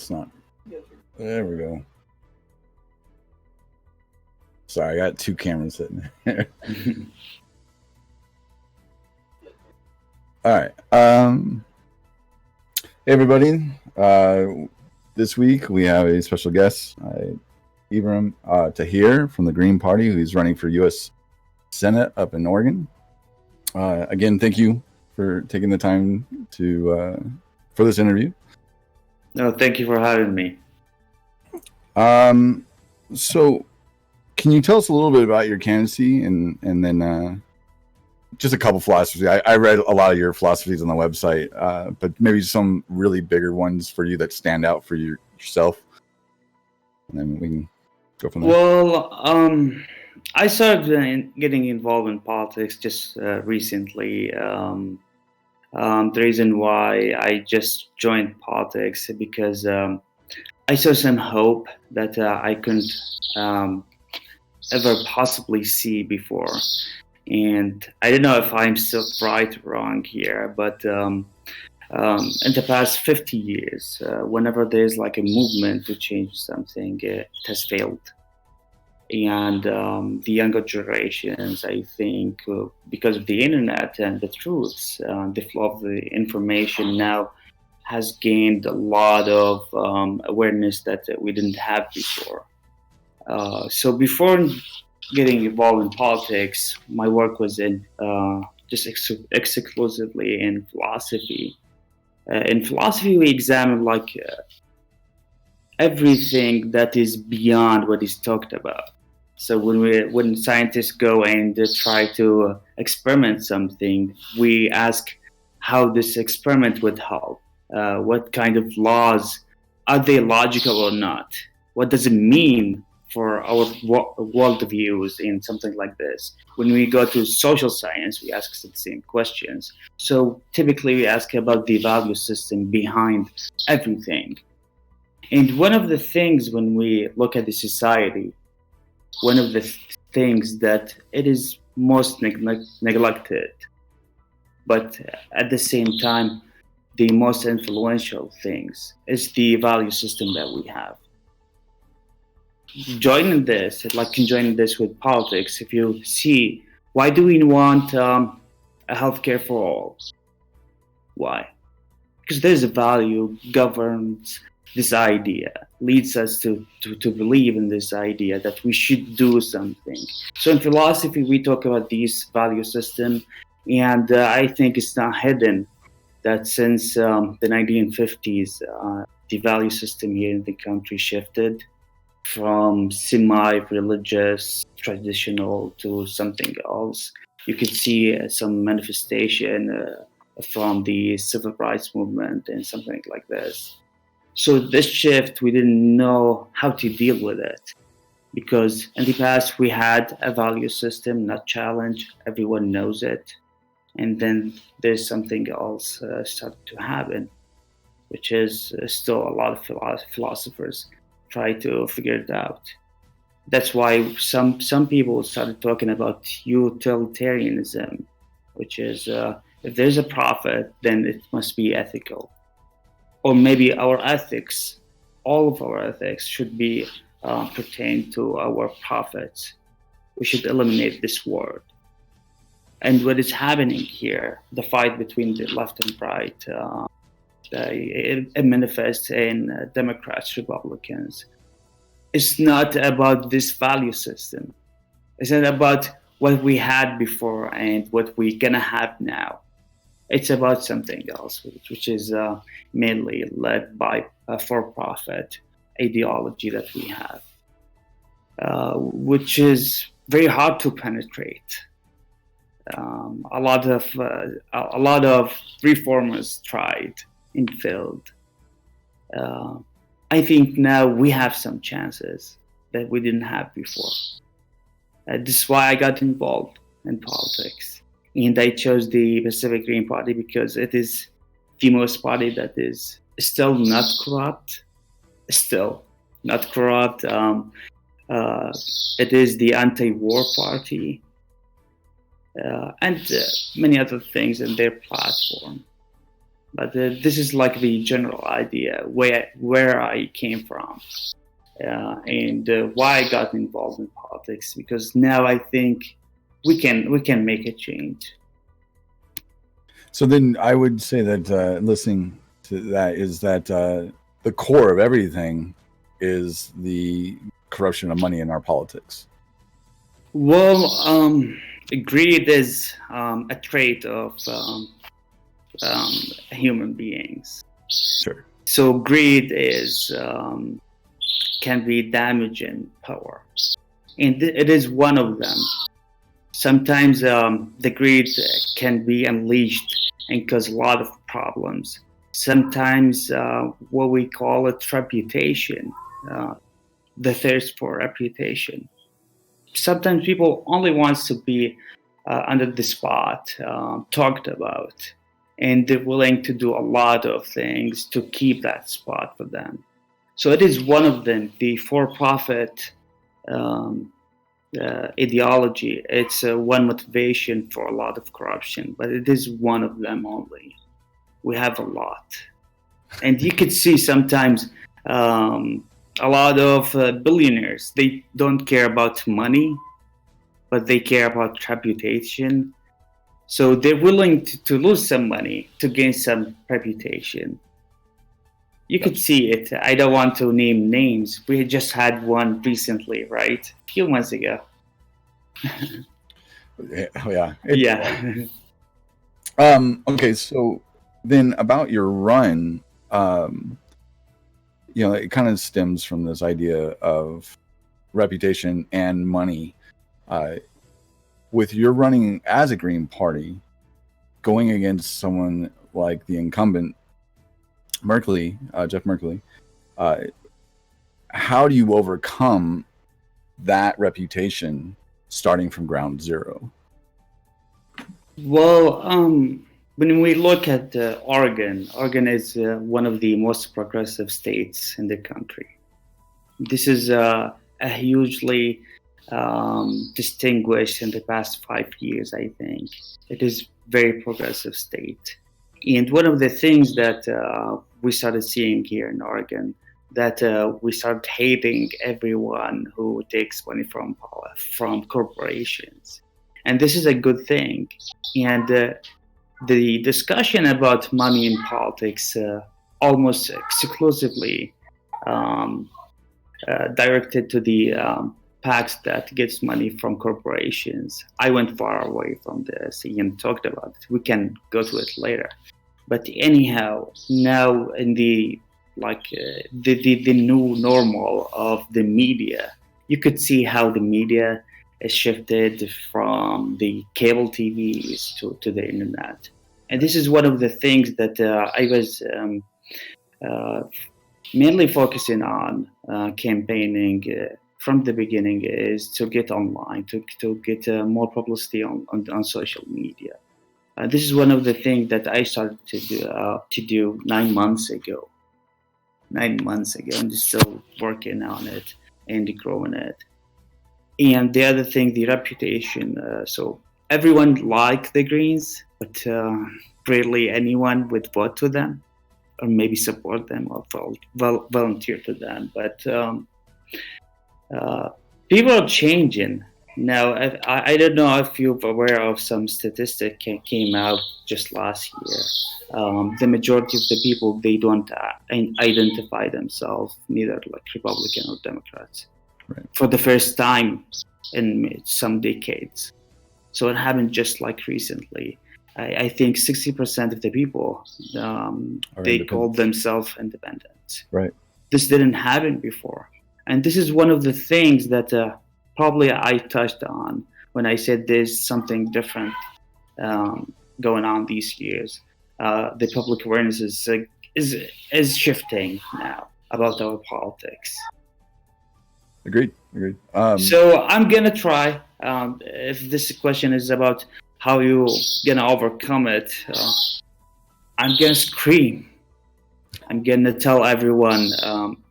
it's not. There we go. Sorry, I got two cameras sitting there. All right. Hey, everybody. This week we have a special guest, Ibraham Taher from the Green Party, who's running for U.S. Senate up in Oregon. Again, thank you for taking the time for this interview. No, thank you for having me. So, can you tell us a little bit about your candidacy and then just a couple philosophies? I read a lot of your philosophies on the website, but maybe some really bigger ones for you that stand out for yourself, and then we can go from there. Well, I started getting involved in politics just recently. The reason why I just joined politics is because I saw some hope that I couldn't ever possibly see before. And I don't know if I'm still right or wrong here, but in the past 50 years, whenever there's like a movement to change something, it has failed. And the younger generations, I think, because of the internet and the truths, the flow of the information now has gained a lot of awareness that we didn't have before. So before getting involved in politics, my work was in just exclusively in philosophy. In philosophy, we examine everything that is beyond what is talked about. So when scientists go and try to experiment something, we ask how this experiment would help. What kind of laws, are they logical or not? What does it mean for our worldviews in something like this? When we go to social science, we ask the same questions. So typically we ask about the value system behind everything. And one of the things when we look at the society, one of the things that it is most neglected, but at the same time, the most influential things is the value system that we have. Joining this with politics, if you see, why do we want a healthcare for all? Why? Because there's a value governs this idea, leads us to believe in this idea that we should do something. So in philosophy, we talk about this value system, and I think it's not hidden that since the 1950s, the value system here in the country shifted from semi-religious, traditional to something else. You can see some manifestation from the civil rights movement and something like this. So this shift, we didn't know how to deal with it, because in the past we had a value system, not challenged, everyone knows it. And then there's something else started to happen, which is still a lot of philosophers try to figure it out. That's why some people started talking about utilitarianism, which is if there's a profit, then it must be ethical. Or maybe our ethics, all of our ethics should be pertain to our profits. We should eliminate this word. And what is happening here, the fight between the left and right, it manifests in Democrats, Republicans. It's not about this value system. It's not about what we had before and what we're gonna have now. It's about something else, which is mainly led by a for-profit ideology that we have, which is very hard to penetrate. A lot of reformers tried and failed. I think now we have some chances that we didn't have before. This is why I got involved in politics. And I chose the Pacific Green Party because it is the most party that is still not corrupt. Still not corrupt. It is the anti-war party. And many other things in their platform. But this is like the general idea where I came from, and why I got involved in politics. Because now I think we can make a change. So then I would say that listening to that is that the core of everything is the corruption of money in our politics. Well, greed is a trait of human beings. Sure. So greed is can be damaging power, and it is one of them. Sometimes the greed can be unleashed and cause a lot of problems. Sometimes what we call it reputation, the thirst for reputation. Sometimes people only wants to be under the spot, talked about, and they're willing to do a lot of things to keep that spot for them. So it is one of them, the for-profit ideology. It's one motivation for a lot of corruption, but it is one of them only. We have a lot. And you could see sometimes a lot of billionaires, they don't care about money, but they care about reputation. So they're willing to lose some money to gain some reputation. You could see it. I don't want to name names. We just had one recently, right? A few months ago. Yeah. Yeah. Okay, so then about your run, it kind of stems from this idea of reputation and money. With your running as a Green Party, going against someone like the incumbent Merkley, Jeff Merkley, how do you overcome that reputation starting from ground zero? Well, when we look at Oregon is one of the most progressive states in the country. This is a hugely distinguished in the past 5 years, I think. It is very progressive state. And one of the things that we started seeing here in Oregon, that we started hating everyone who takes money from corporations. And this is a good thing. And the discussion about money in politics almost exclusively directed to the PACs that gets money from corporations. I went far away from this and talked about it. We can go to it later. But anyhow, now in the new normal of the media, you could see how the media is shifted from the cable TVs to the internet. And this is one of the things that I was mainly focusing on campaigning from the beginning, is to get online, to get more publicity on social media. This is one of the things that I started to do 9 months ago. 9 months ago, and still working on it and growing it. And the other thing, the reputation. So everyone liked the Greens, but rarely anyone would vote to them, or maybe support them, or volunteer to them. But people are changing now. I don't know if you're aware of some statistic came out just last year. The majority of the people, they don't identify themselves neither like Republican or Democrats, right, for the first time in some decades. So it happened just like recently. I think 60% of the people, they called themselves independent. Right. This didn't happen before. And this is one of the things that probably I touched on when I said there's something different going on these years. The public awareness is shifting now about our politics. Agreed. So I'm gonna try. If this question is about how you gonna overcome it, I'm gonna scream. I'm gonna tell everyone.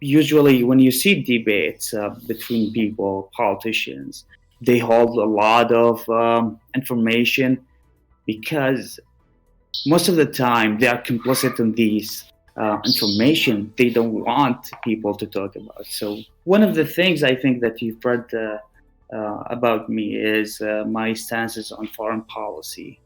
Usually, when you see debates between people, politicians, they hold a lot of information because most of the time they are complicit in these information they don't want people to talk about. So one of the things I think that you've read about me is my stances on foreign policy.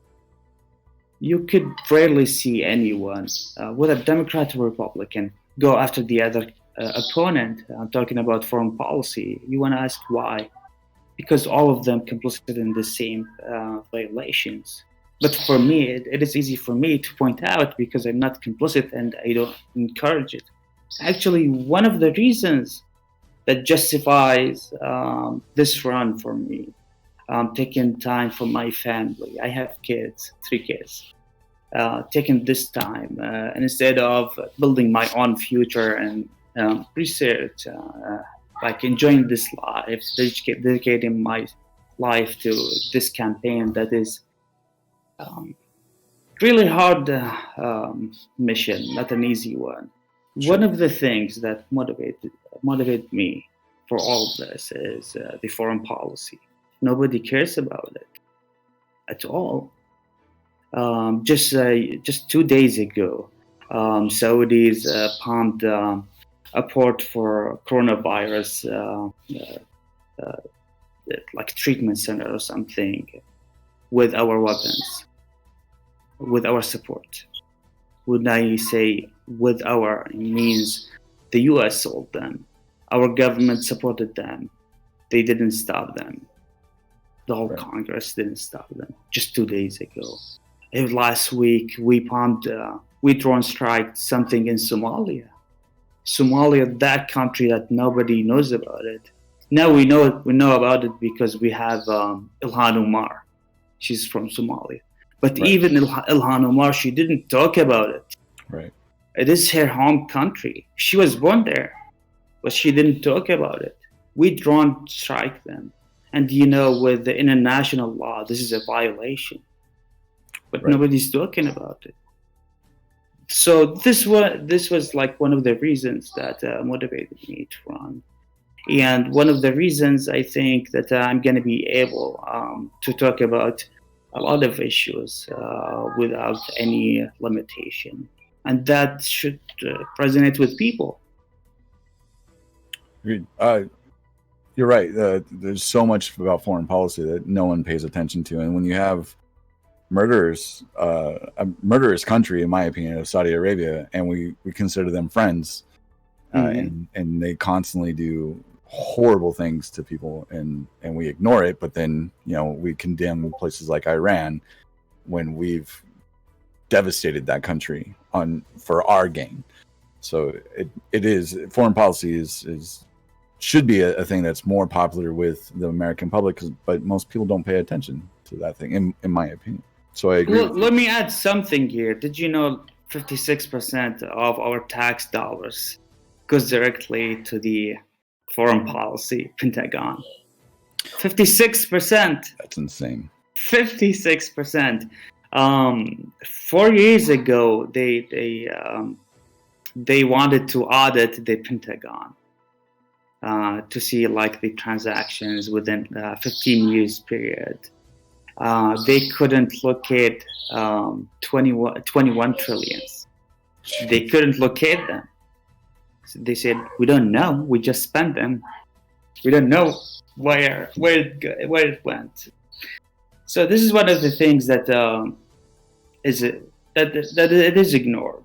You could rarely see anyone, whether Democrat or Republican, go after the other opponent talking about foreign policy. You want to ask why? Because all of them complicit in the same violations. But for me, it is easy for me to point out because I'm not complicit and I don't encourage it. Actually, one of the reasons that justifies this run for me, taking time for my family. I have kids, 3 kids. Taking this time and instead of building my own future and research, like enjoying this life, dedicating my life to this campaign that is really hard mission, not an easy one. Sure. One of the things that motivated me for all of this is the foreign policy. Nobody cares about it at all. Just 2 days ago, Saudis bombed a port for coronavirus, like treatment center or something, with our weapons, with our support. When I say with our, it means the U.S. sold them. Our government supported them. They didn't stop them. The whole Congress didn't stop them. Just 2 days ago. Last week, we drone strike something in Somalia. Somalia, that country that nobody knows about it. Now we know about it because we have Ilhan Omar. She's from Somalia. But even Ilhan Omar, she didn't talk about it. Right. It is her home country. She was born there, but she didn't talk about it. We drone strike them. And with the international law, this is a violation. But nobody's talking about it. So this was like one of the reasons that motivated me to run. And one of the reasons I think that I'm going to be able to talk about a lot of issues without any limitation. And that should resonate with people. You're right. There's so much about foreign policy that no one pays attention to. And when you have murderers, a murderous country, in my opinion, of Saudi Arabia, and we consider them friends, and they constantly do horrible things to people, and we ignore it, but then we condemn places like Iran when we've devastated that country for our gain. So it is, foreign policy is should be a thing that's more popular with the American public, but most people don't pay attention to that thing, in my opinion. So I agree. Let me add something here. Did you know 56% of our tax dollars goes directly to the foreign policy Pentagon? 56%. That's insane. 56%. 4 years ago, they wanted to audit the Pentagon to see like the transactions within 15 years period. They couldn't locate 21 trillions. They couldn't locate them. So they said, we don't know. We just spent them. We don't know where it went. So this is one of the things that it is ignored.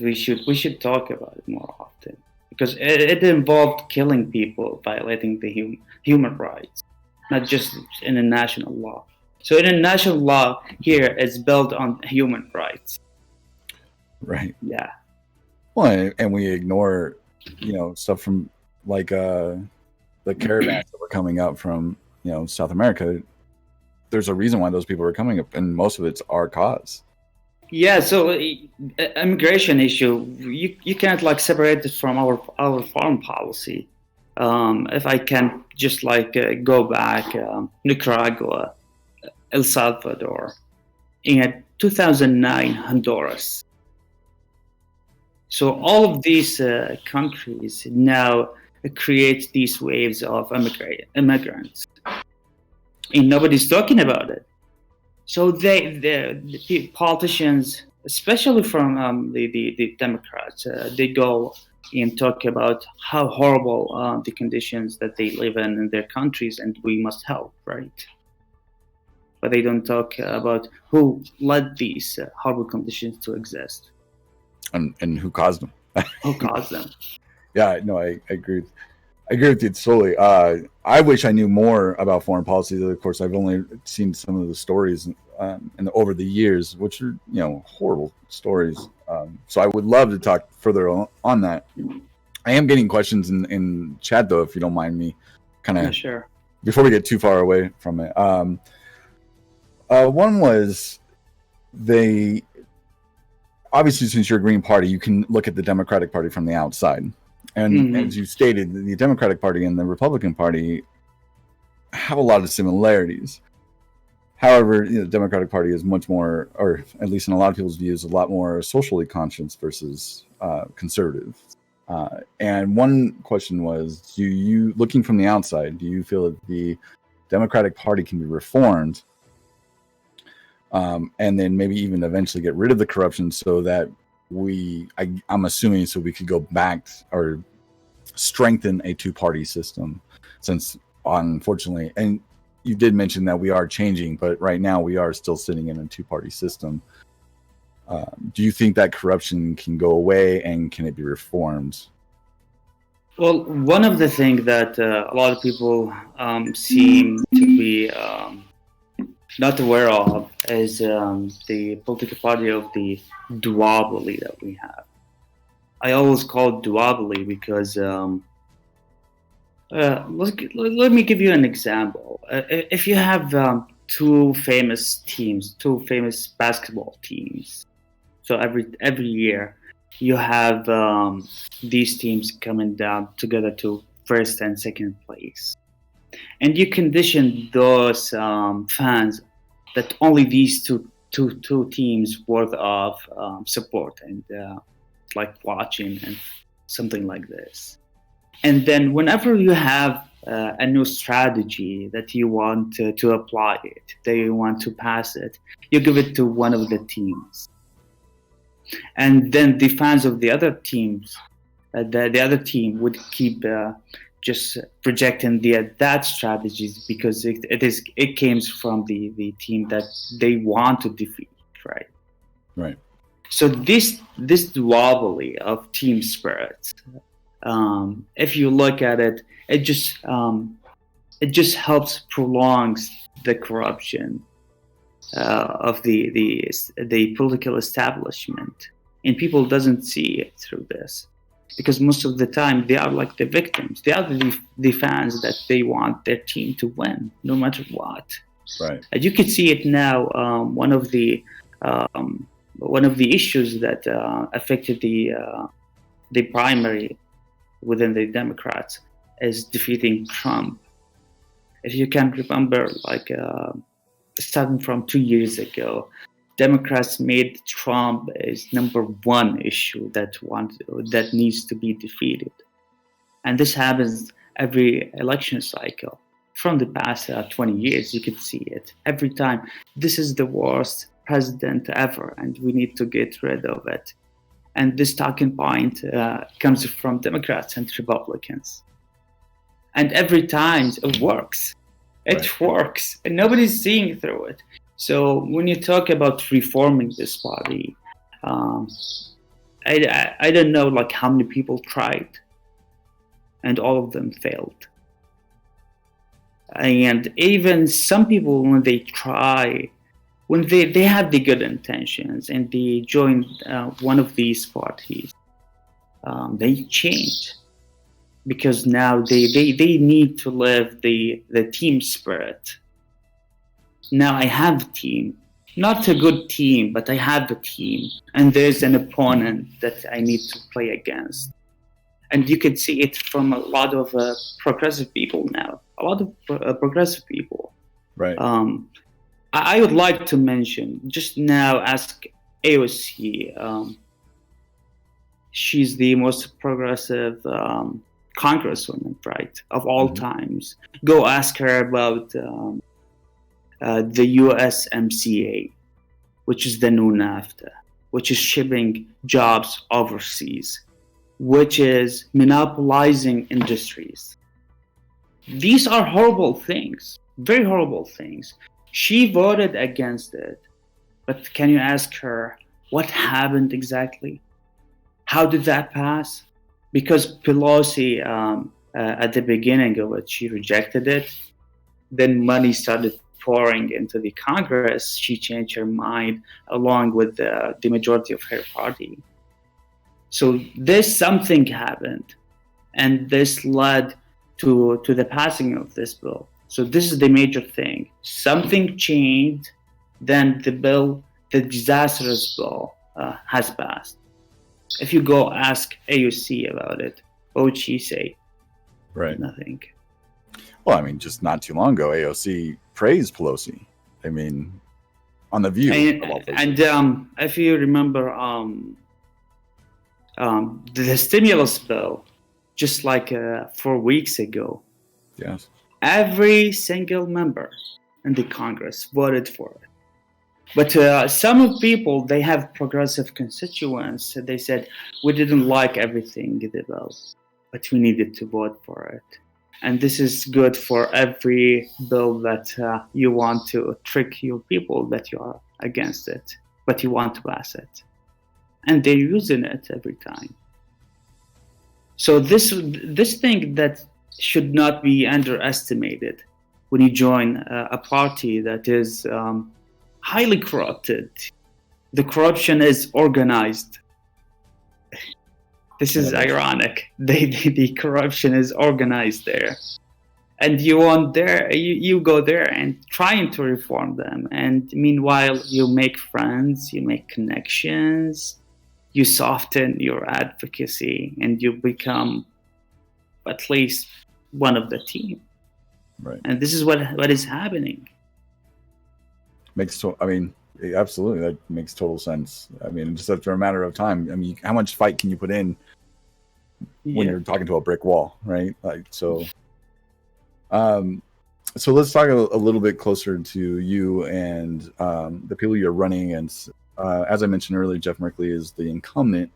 We should talk about it more often because it involved killing people, violating the human rights. Not just international law. So international law here is built on human rights. Right. Yeah. Well, and we ignore, stuff from like the caravans that were coming up from, South America. There's a reason why those people are coming up, and most of it's our cause. Yeah. So immigration issue, you can't like separate it from our foreign policy. If I can just go back, Nicaragua, El Salvador, in 2009, Honduras. So all of these countries now create these waves of immigrants, and nobody's talking about it. So the politicians, especially from the Democrats, they go and talk about how horrible the conditions that they live in their countries, and we must help, right? But they don't talk about who led these horrible conditions to exist, and who caused them. who caused them. Yeah, no, I agree. I agree with you totally. I wish I knew more about foreign policy. Of course, I've only seen some of the stories and over the years, which are horrible stories. So I would love to talk further on that. I am getting questions in chat though, if you don't mind me, kind of Sure. before we get too far away from it. One was they obviously, since you're a Green Party, you can look at the Democratic Party from the outside. And as you stated, the Democratic Party and the Republican Party have a lot of similarities. However, the Democratic Party is much more, or at least in a lot of people's views, a lot more socially conscious versus conservative. And one question was, you looking from the outside, do you feel that the Democratic Party can be reformed and then maybe even eventually get rid of the corruption so that I'm assuming so we could go back or strengthen a two-party system, since unfortunately, and you did mention that we are changing, but right now we are still sitting in a two-party system. Do you think that corruption can go away, and can it be reformed? Well, one of the things that a lot of people seem to be not aware of is the political party of the duopoly that we have. I always call it duopoly because let me give you an example. If you have two famous basketball teams, so every year you have these teams coming down together to first and second place, and you condition those fans that only these two teams worth of support and like watching and something like this. And then whenever you have a new strategy that you want to apply it, that you want to pass it, you give it to one of the teams. And then the fans of the other teams, the other team would keep just projecting that strategies because it came from the team that they want to defeat, right? Right. So this duopoly of team spirit, if you look at it, it just helps prolongs the corruption of the political establishment, and people doesn't see it through this, because most of the time they are like the victims. They are the fans that they want their team to win no matter what. Right. And you can see it now. One of the issues that affected the primary within the Democrats is defeating Trump. If you can remember, like starting from 2 years ago, Democrats made Trump as number one issue that needs to be defeated, and this happens every election cycle. From the past 20 years, you can see it every time. This is the worst president ever, and we need to get rid of it. And this talking point comes from Democrats and Republicans. And every time it works. It works. And nobody's seeing through it. So when you talk about reforming this body, I don't know like how many people tried. And all of them failed. And even some people, when they try, when they have the good intentions and they join one of these parties, they change, because now they need to live the team spirit. Now I have a team, not a good team, but I have a team, and there's an opponent that I need to play against. And you can see it from a lot of progressive people now, a lot of progressive people. Right. I would like to mention, just now ask AOC. She's the most progressive congresswoman, right, of all times. Go ask her about the USMCA, which is the new NAFTA, which is shipping jobs overseas, which is monopolizing industries. These are horrible things, very horrible things. She voted against it, but can you ask her what happened exactly? How did that pass? Because Pelosi, at the beginning of it, she rejected it. Then money started pouring into the Congress. She changed her mind along with the majority of her party. So something happened, and this led to the passing of this bill. So this is the major thing. Something changed, then the disastrous bill has passed. If you go ask AOC about it, what would she say? Right. Nothing. Well, I mean, just not too long ago, AOC praised Pelosi. I mean, on The View. And if you remember, the stimulus bill, just like 4 weeks ago, yes, every single member in the Congress voted for it. But some people, they have progressive constituents. They said, we didn't like everything in the bill, but we needed to vote for it. And this is good for every bill that you want to trick your people that you are against it, but you want to pass it. And they're using it every time. So this thing that should not be underestimated when you join a party that is highly corrupted. The corruption is organized. This is ironic. The corruption is organized there, and you go there and trying to reform them. And meanwhile, you make friends, you make connections, you soften your advocacy, and you become at least one of the team. Right. And this is what is happening. Absolutely, that makes total sense. I mean, just after a matter of time. I mean, how much fight can you put in when you're talking to a brick wall, right? Like so. So let's talk a little bit closer to you and the people you're running against. As I mentioned earlier, Jeff Merkley is the incumbent.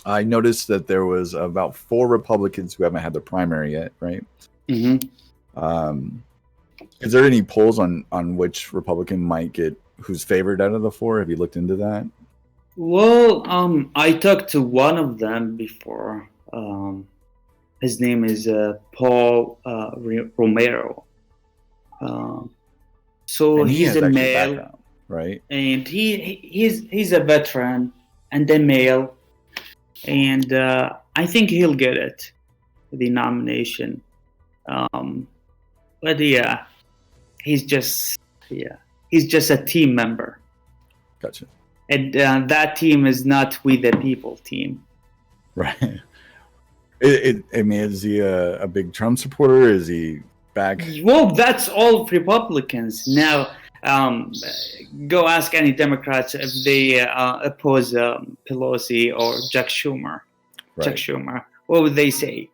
I noticed that there was about 4 Republicans who haven't had their primary yet, right? Mm-hmm. Is there any polls on which Republican might get who's favored out of the 4? Have you looked into that? Well, I talked to one of them before. His name is Paul Romero. So he's a male, right? And he's a veteran and a male, and I think he'll get it, the nomination. But yeah, he's just a team member. Gotcha. And that team is not We the People team. Right. I mean, is he a big Trump supporter? Is he back? Well, that's all Republicans. Now, go ask any Democrats if they oppose Pelosi or Chuck Schumer. Right. Chuck Schumer. What would they say?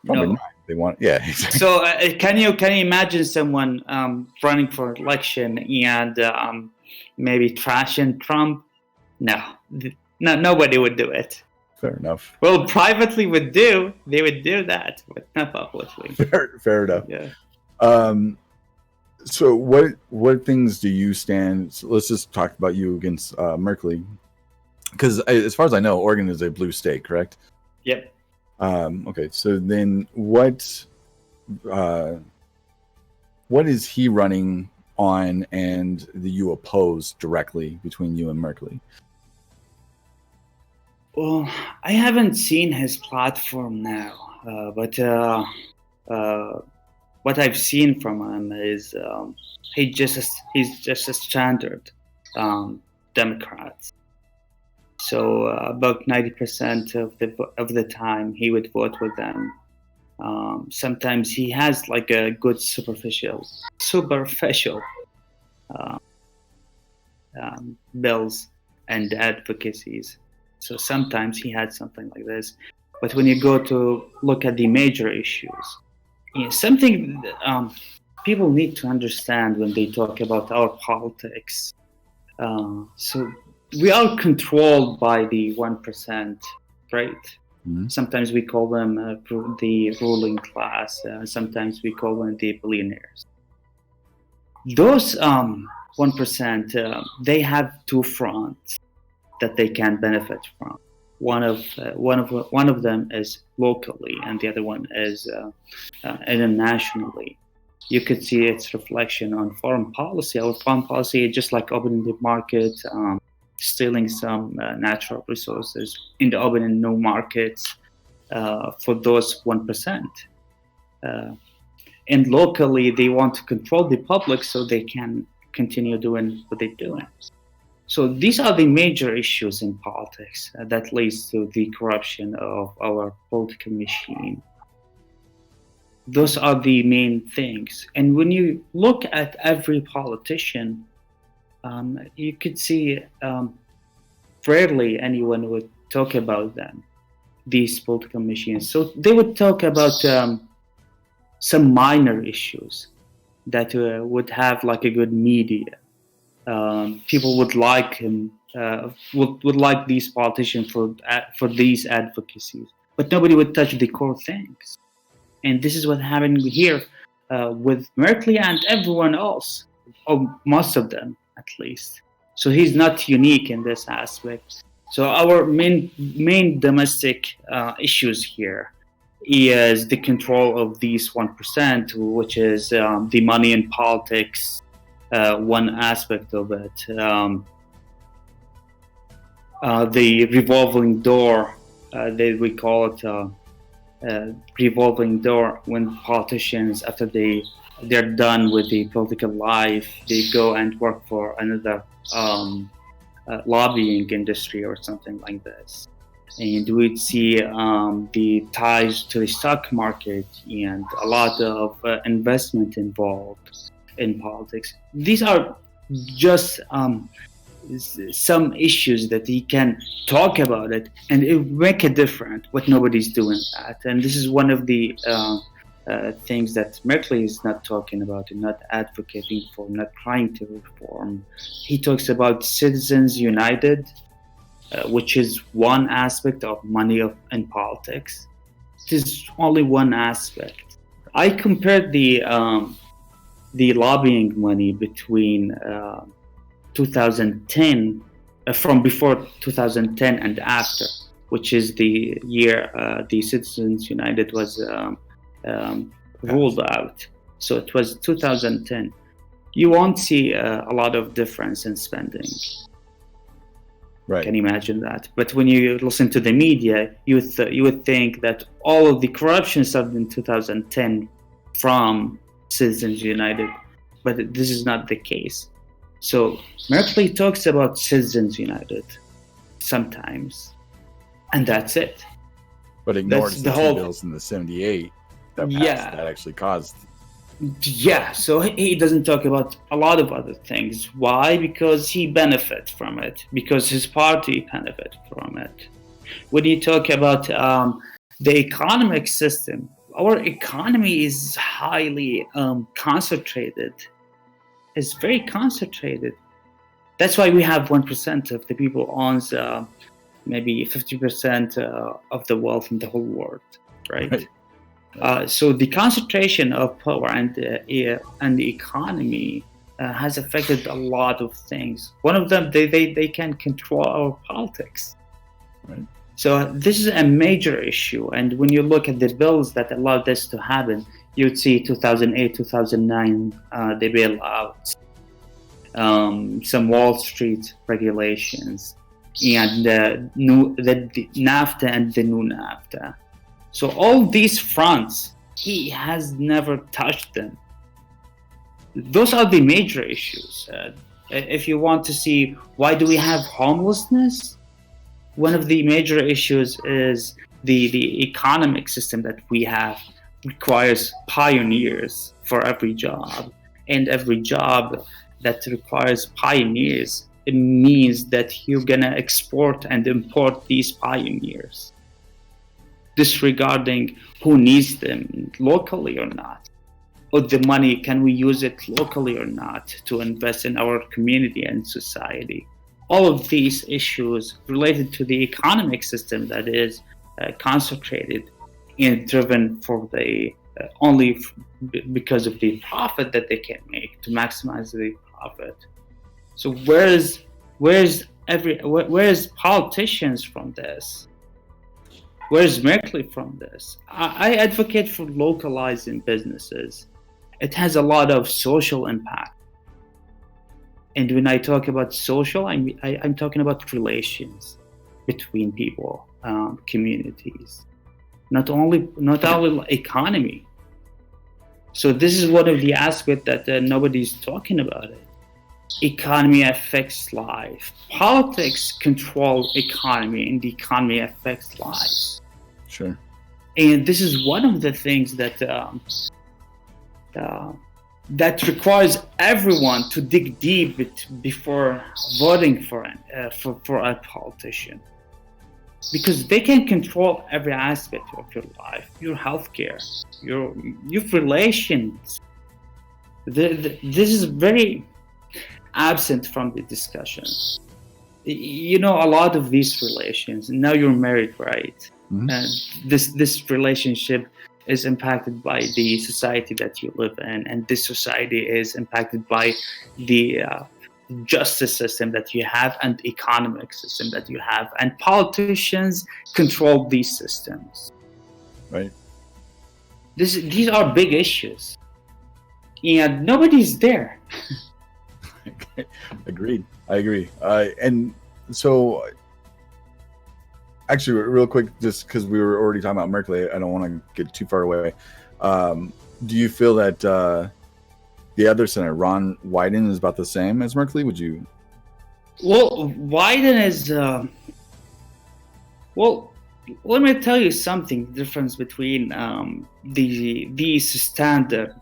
Probably not. They want, yeah. Exactly. So can you imagine someone running for election and maybe trashing Trump? No, nobody would do it. Fair enough. Well, privately they would do that, but not publicly. Fair enough. Yeah. So what things do you stand? So let's just talk about you against Merkley, because as far as I know, Oregon is a blue state, correct? Yep. Okay, so then what is he running on, and do you oppose directly between you and Merkley? Well, I haven't seen his platform now, but what I've seen from him is he's just a standard Democrat. So about 90% of the time he would vote with them. Sometimes he has like a good superficial bills and advocacies. So sometimes he had something like this. But when you go to look at the major issues, something people need to understand when they talk about our politics. So we are controlled by the 1%, right? Mhm. Sometimes we call them the ruling class. Sometimes we call them the billionaires. Those 1%, they have two fronts that they can benefit from. One of them is locally, and the other one is internationally. You could see its reflection on foreign policy. Our foreign policy is just like opening the market, stealing some natural resources in the open and no markets for those 1%. And locally, they want to control the public so they can continue doing what they're doing. So these are the major issues in politics that leads to the corruption of our political machine. Those are the main things. And when you look at every politician, you could see rarely anyone would talk about them, these political machines. So they would talk about some minor issues that would have like a good media. People would like him, would like these politicians for these advocacies, but nobody would touch the core things. And this is what happened here with Merkley and everyone else, or most of them at least. So he's not unique in this aspect. So our main domestic issues here is the control of these 1%, which is the money in politics. One aspect of it, the revolving door, we call it revolving door, when politicians, after they're done with the political life, they go and work for another lobbying industry or something like this. And we'd see the ties to the stock market and a lot of investment involved in politics. These are just some issues that he can talk about it and it make a difference, but nobody's doing that. And this is one of the things that Merkley is not talking about and not advocating for, not trying to reform. He talks about Citizens United, which is one aspect of money in politics. It is only one aspect. I compared the lobbying money between 2010, from before 2010 and after, which is the year the Citizens United was ruled out. So it was 2010. You won't see a lot of difference in spending. Right. Can you imagine that? But when you listen to the media, you would think that all of the corruption started in 2010 from Citizens United, but this is not the case. So Merkley talks about Citizens United sometimes, and that's it. But ignores the two bills in the 78 that passed, that actually caused. Yeah, so he doesn't talk about a lot of other things. Why? Because he benefits from it, because his party benefits from it. When you talk about the economic system, our economy is highly concentrated. It's very concentrated. That's why we have 1% of the people owns maybe 50% of the wealth in the whole world, right? So the concentration of power and the economy has affected a lot of things. One of them, they can control our politics. Right. So this is a major issue. And when you look at the bills that allowed this to happen, you'd see 2008, 2009, the bailouts, some Wall Street regulations, and the NAFTA and the new NAFTA. So all these fronts, he has never touched them. Those are the major issues. If you want to see why do we have homelessness, one of the major issues is the economic system that we have requires pioneers for every job. And every job that requires pioneers, it means that you're gonna export and import these or the money, can we use it locally or not to invest in our community and society? All of these issues related to the economic system that is concentrated and driven for the because of the profit that they can make, to maximize the profit. So where's politicians from this? Where's Merkley from this? I advocate for localizing businesses. It has a lot of social impact. And when I talk about social, I'm talking about relations between people, communities, not only economy. So this is one of the aspects that nobody's talking about it. Economy affects life. Politics control economy, and the economy affects lives. Sure. And this is one of the things that that requires everyone to dig deep before voting for a politician, because they can control every aspect of your life, your healthcare, your relations. This is very absent from the discussion. You know, a lot of these relations. Now you're married, right? Mm-hmm. And this relationship is impacted by the society that you live in, and this society is impacted by the justice system that you have and economic system that you have, and politicians control these systems. Right. These are big issues, and nobody's there. Agreed. I agree. And so, actually, real quick, just because we were already talking about Merkley, I don't want to get too far away. Do you feel that the other senator, Ron Wyden, is about the same as Merkley? Would you? Well, Wyden is. Well, let me tell you something. The difference between these standard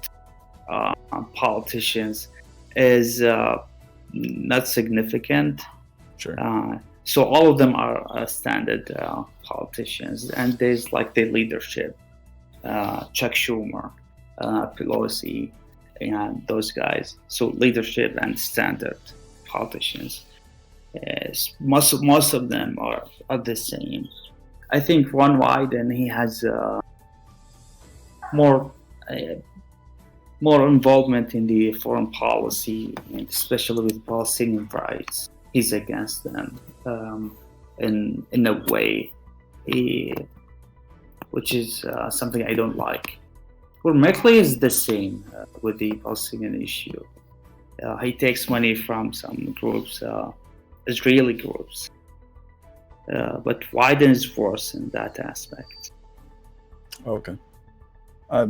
politicians is not significant. Sure. So all of them are standard politicians, and there's like the leadership, Chuck Schumer, Pelosi, and those guys. So leadership and standard politicians. Most of them are the same. I think Ron Wyden, he has more involvement in the foreign policy, and especially with Palestinian rights. He's against them in a way, which is something I don't like. Well, Merkley is the same with the Palestinian issue. He takes money from some groups, Israeli groups, but Wyden is worse in that aspect. Okay. I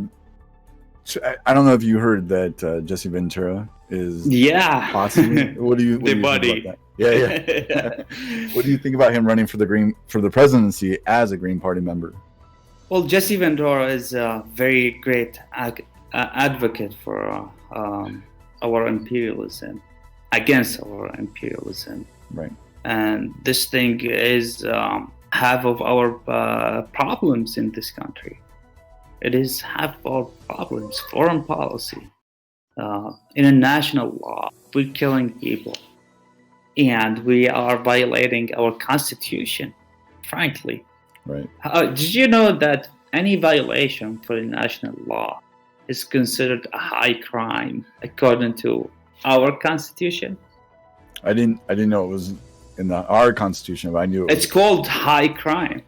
don't know if you heard that Jesse Ventura is possibly. What do you think about that? Yeah. What do you think about him running for the presidency as a Green Party member? Well, Jesse Ventura is a very great advocate for our imperialism, against our imperialism. Right. And this thing is half of our problems in this country. It is half of our problems, foreign policy. International law, we're killing people. And we are violating our constitution, frankly. Right. Did you know that any violation for international law is considered a high crime according to our constitution? I didn't know it was in our constitution, but I knew it's called high crime.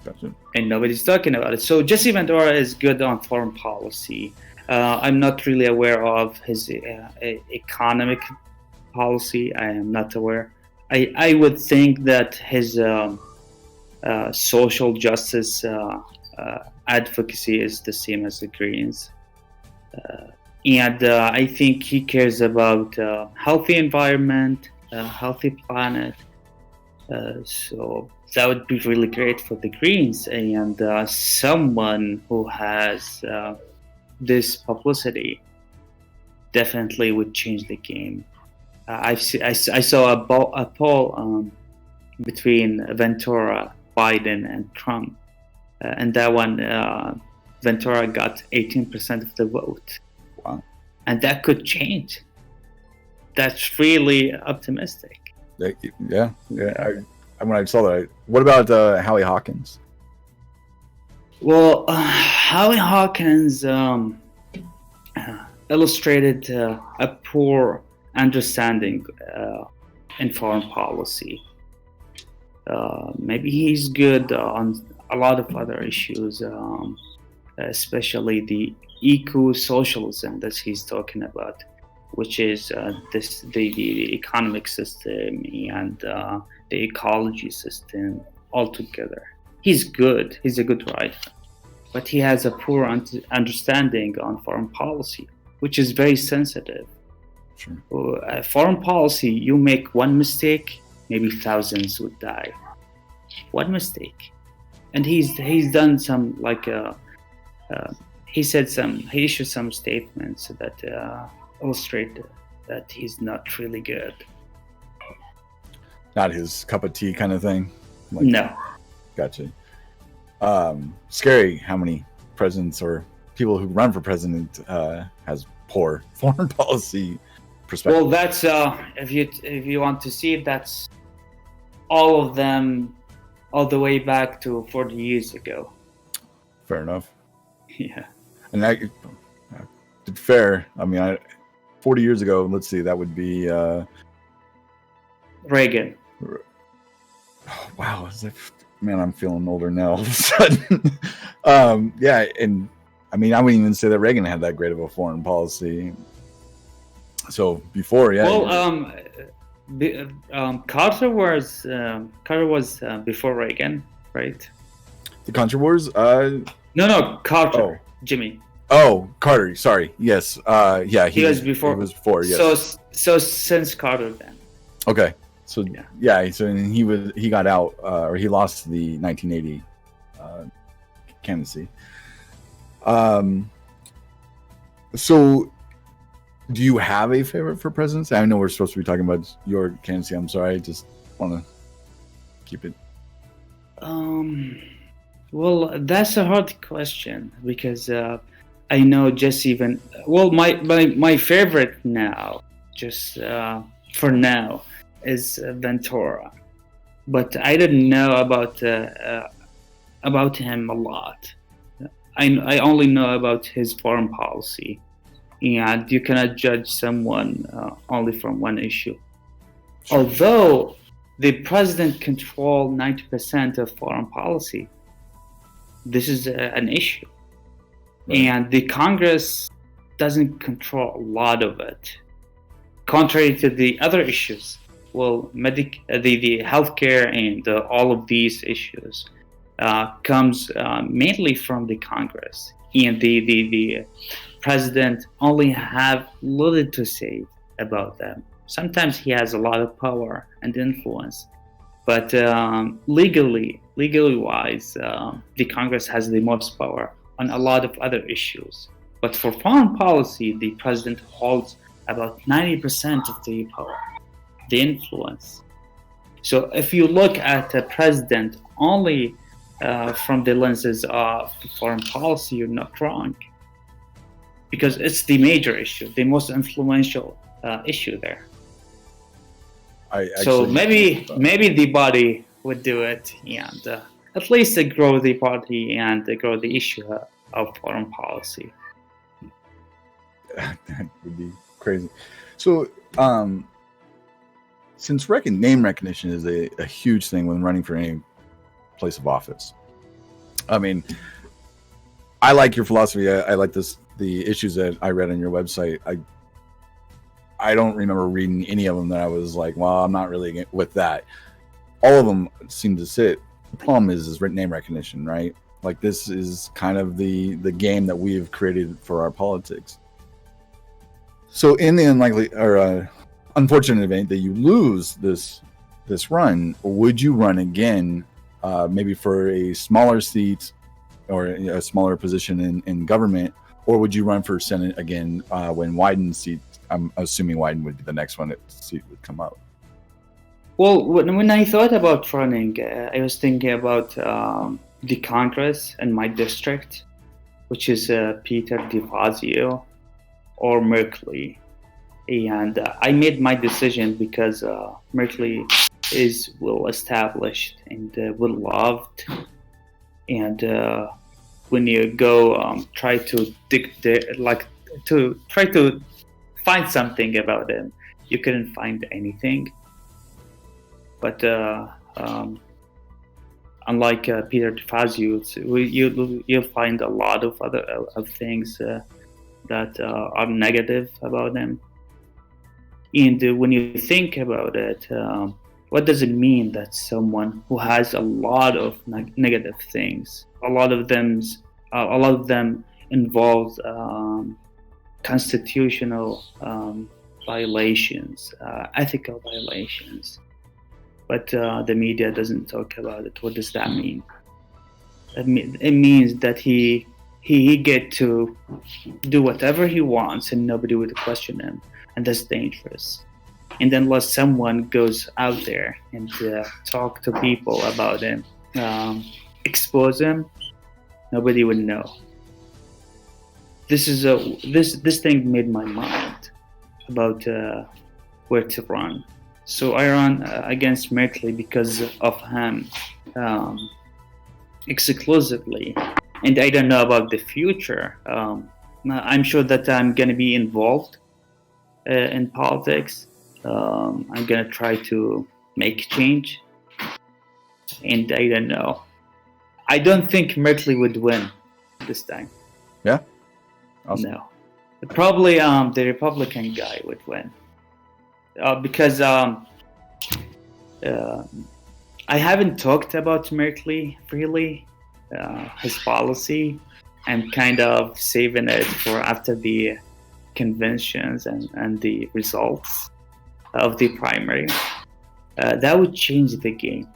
Gotcha. And nobody's talking about it. So Jesse Ventura is good on foreign policy. I'm not really aware of his economic policy. I am not aware. I would think that his social justice advocacy is the same as the Greens. And I think he cares about healthy environment, healthy planet. So that would be really great for the Greens, and someone who has this publicity definitely would change the game. I saw a poll between Ventura, Biden, and Trump, and that one Ventura got 18% of the vote. Wow. And that could change. That's really optimistic. Yeah. When I saw that, what about Howie Hawkins? Well, Howie Hawkins illustrated a poor understanding in foreign policy. Maybe he's good on a lot of other issues, especially the eco-socialism that he's talking about, which is the economic system and the ecology system altogether. He's good. He's a good writer, but he has a poor understanding on foreign policy, which is very sensitive. Sure. Foreign policy, you make one mistake, maybe thousands would die. One mistake, and he's done some he issued some statements that illustrate that he's not really good. Not his cup of tea kind of thing. No. Gotcha. Scary how many presidents or people who run for president has poor foreign policy perspective. Well, that's if you want to see it, that's all of them, all the way back to 40 years ago. Fair enough. Yeah. And that, fair. I mean, 40 years ago, let's see, that would be Reagan. Oh, wow. Man, I'm feeling older now all of a sudden. Yeah, and I mean, I wouldn't even say that Reagan had that great of a foreign policy. So before, yeah. Well, Carter was before Reagan, right? The Contra Wars? No, Carter. Jimmy. Oh, Carter. Sorry. Yes. Yeah. He was before. He was before. Yes. So since Carter then. Okay. So yeah. So he got out, or he lost the 1980 candidacy. So, do you have a favorite for presidents? I know we're supposed to be talking about your candidacy. I'm sorry. I just want to keep it. Well, that's a hard question because I know just even my favorite now, just for now, is Ventura, but I didn't know about him a lot. I only know about his foreign policy, and you cannot judge someone only from one issue. Sure. Although the president controls 90% of foreign policy, this is an issue. Right. And the Congress doesn't control a lot of it. Contrary to the other issues, well, the healthcare and all of these issues comes mainly from the Congress. And the president only have little to say about them. Sometimes he has a lot of power and influence, but legally wise, the Congress has the most power on a lot of other issues. But for foreign policy, the president holds about 90% of the power, the influence. So if you look at a president only from the lenses of foreign policy, you're not wrong. Because it's the major issue, the most influential issue there. So maybe the body would do it, and at least grow the party and grow the issue of foreign policy. That would be crazy. So, since name recognition is a huge thing when running for any place of office, I mean, I like your philosophy. I like the issues that I read on your website. I don't remember reading any of them that I was like, well, I'm not really with that. All of them seem to sit. The problem is name recognition, right? Like, this is kind of the game that we've created for our politics. So in the unlikely or unfortunate event that you lose this run, would you run again, maybe for a smaller seat or a smaller position in government, or would you run for Senate again when Wyden's seat? I'm assuming Wyden would be the next one that seat would come up. Well, when I thought about running, I was thinking about the Congress and my district, which is Peter DeFazio or Merkley. And I made my decision because Merkley is well established and well loved. And when you go try to try to find something about him, you couldn't find anything. But unlike Peter DeFazio, you'll find a lot of other of things that are negative about him. And when you think about it, what does it mean that someone who has a lot of negative things, a lot of them involve constitutional violations, ethical violations, but the media doesn't talk about it? What does that mean? It means that he get to do whatever he wants and nobody would question him, and that's dangerous. And unless someone goes out there and talk to people about him, expose him, nobody would know. This thing made my mind about where to run. So I ran against Merkley because of him exclusively. And I don't know about the future. I'm sure that I'm going to be involved in politics. I'm going to try to make change. And I don't know. I don't think Merkley would win this time. Yeah? Awesome. No. Probably the Republican guy would win. Because I haven't talked about Merkley really. His policy. I'm kind of saving it for after the conventions and the results of the primary. That would change the game.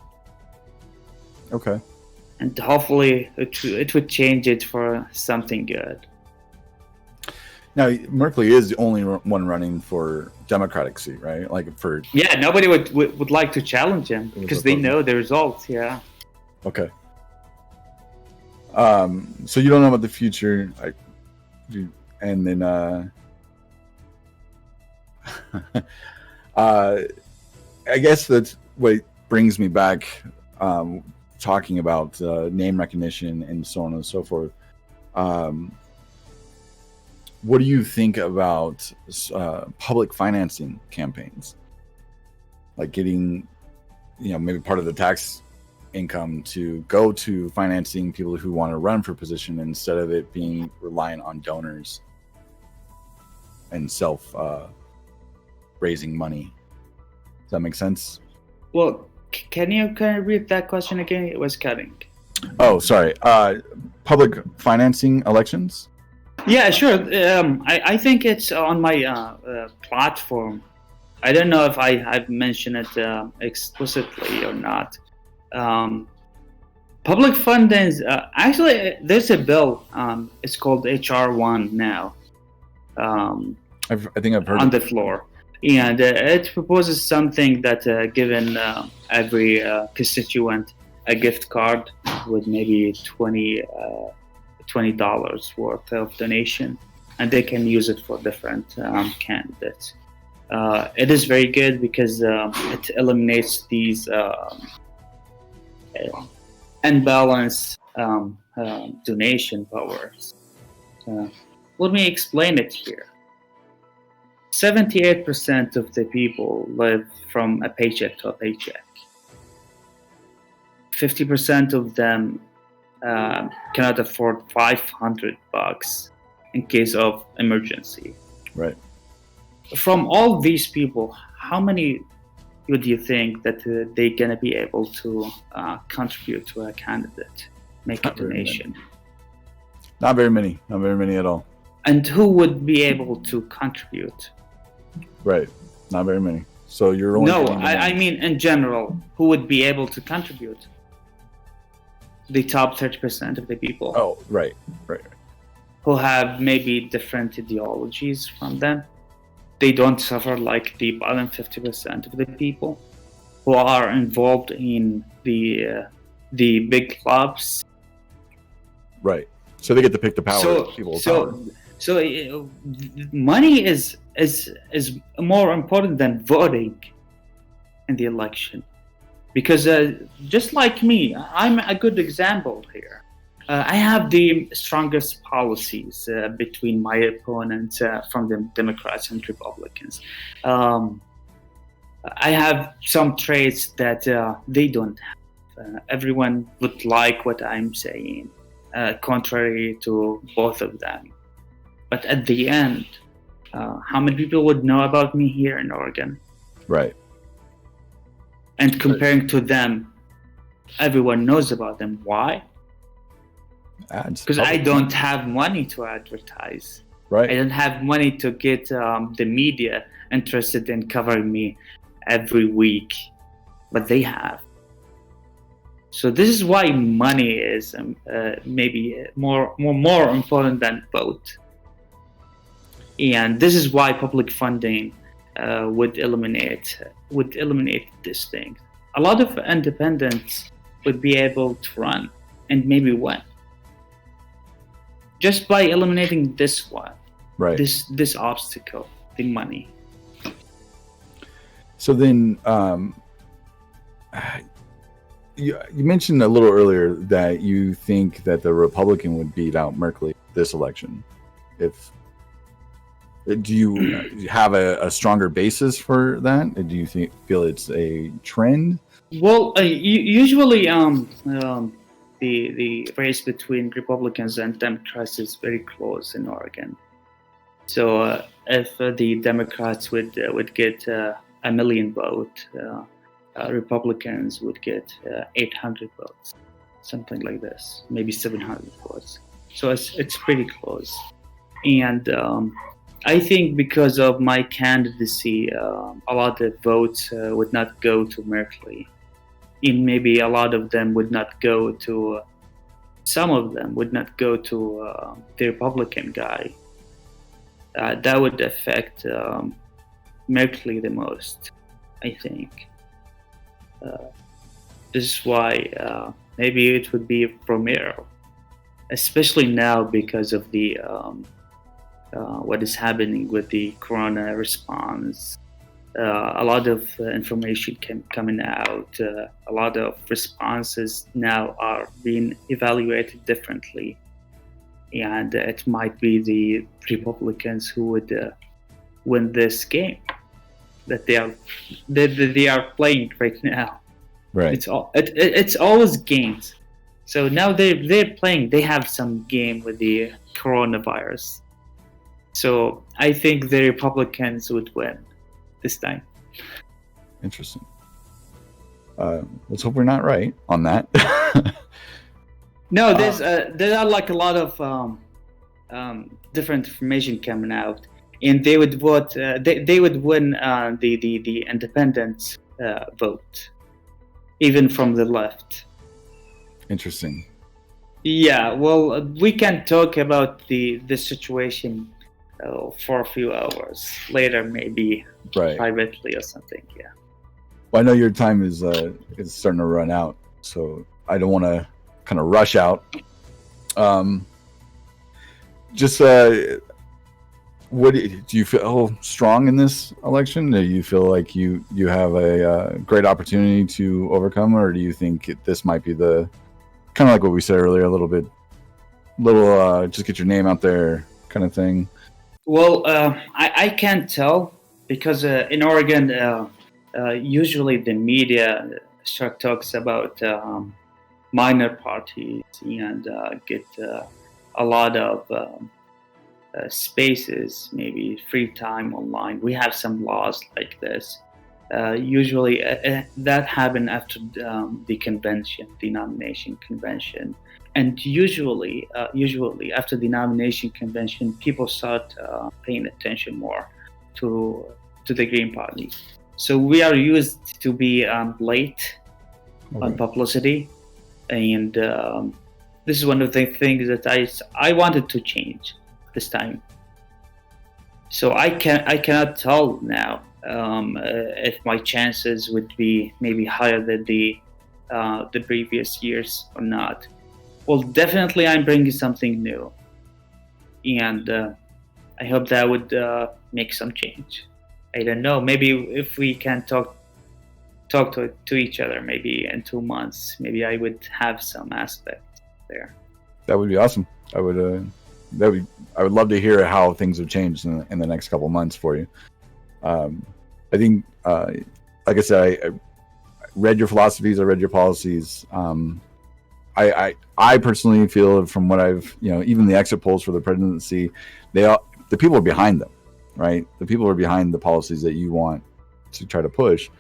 Okay. And hopefully it would change it for something good. Now, Merkley is the only one running for Democratic seat, right? Like for... Yeah, nobody would like to challenge him because they know the results, yeah. Okay. So you don't know about the future, and then I guess that's what brings me back, talking about name recognition and so on and so forth. What do you think about public financing campaigns? Like getting, maybe part of the tax income to go to financing people who want to run for position instead of it being reliant on donors and self raising money. Does that make sense? Well, can you read that question again? It was cutting. Oh, sorry. Public financing elections? Yeah, sure. I think it's on my platform. I don't know if I've mentioned it explicitly or not. Public funding, actually, there's a bill. It's called HR1 now. I think I've heard on the floor, and it proposes something that given every constituent a gift card with maybe $20 worth of donation, and they can use it for different candidates. It is very good because it eliminates these unbalanced donation powers. Let me explain it here. 78% of the people live from a paycheck to a paycheck. 50% of them cannot afford $500 in case of emergency. Right. From all these people, how many would you think that they're going to be able to contribute to a candidate, make a donation? Not very many at all. And who would be able to contribute? Right, not very many. So you're only... No, I mean in general, who would be able to contribute? The top 30% of the people. Oh, right. Who have maybe different ideologies from them. They don't suffer like the bottom 50% of the people who are involved in the big clubs. Right. So they get to pick the power. So people with so power. so money is more important than voting in the election, because just like me, I'm a good example here. I have the strongest policies between my opponents from the Democrats and Republicans. I have some traits that they don't have. Everyone would like what I'm saying, contrary to both of them. But at the end, how many people would know about me here in Oregon? Right. And comparing to them, everyone knows about them. Why? Ads. Because I don't have money to advertise. Right. I don't have money to get the media interested in covering me every week, but they have. So this is why money is maybe more important than vote. And this is why public funding would eliminate this thing. A lot of independents would be able to run and maybe win just by eliminating this one, right? This obstacle, the money. So then, you mentioned a little earlier that you think that the Republican would beat out Merkley this election. Do you have a stronger basis for that? Do you feel it's a trend? Well, usually, the race between Republicans and Democrats is very close in Oregon. So if the Democrats would get 1 million votes, Republicans would get 800 votes, something like this, maybe 700 votes. So it's pretty close. And I think because of my candidacy, a lot of votes would not go to Merkley. And maybe a lot of them would not go to, some of them would not go to the Republican guy. That would affect Merkley the most, I think. This is why maybe it would be Romero, especially now because of the what is happening with the corona response. A lot of information coming out. A lot of responses now are being evaluated differently, and it might be the Republicans who would win this game that they are playing right now. Right. It's always games. So now they're playing. They have some game with the coronavirus. So I think the Republicans would win this time. Interesting. Let's hope we're not right on that. No, there are like a lot of different information coming out, and they would vote. They would win the independent vote, even from the left. Interesting. Yeah, well, we can talk about the situation for a few hours later, maybe right. privately or something. Yeah. Well, I know your time is starting to run out, so I don't want to kind of rush out. Just what do you feel strong in this election? Do you feel like you have a great opportunity to overcome, or do you think this might be the kind of like what we said earlier, a little just get your name out there kind of thing? Well, I can't tell because in Oregon, usually the media talks about minor parties and get a lot of spaces, maybe free time online. We have some laws like this. Usually that happen after the convention, the nomination convention. And usually after the nomination convention, people start paying attention more to the Green Party. So we are used to be late on publicity, and this is one of the things that I wanted to change this time. So I cannot tell now if my chances would be maybe higher than the previous years or not. Well, definitely I'm bringing something new, and I hope that would make some change. I don't know. Maybe if we can talk to each other, maybe in 2 months, maybe I would have some aspect there. That would be awesome. I would love to hear how things have changed in the next couple of months for you. I think, like I said, I read your philosophies, I read your policies. I personally feel from what I've, even the exit polls for the presidency, the people are behind them, right? The people are behind the policies that you want to try to push.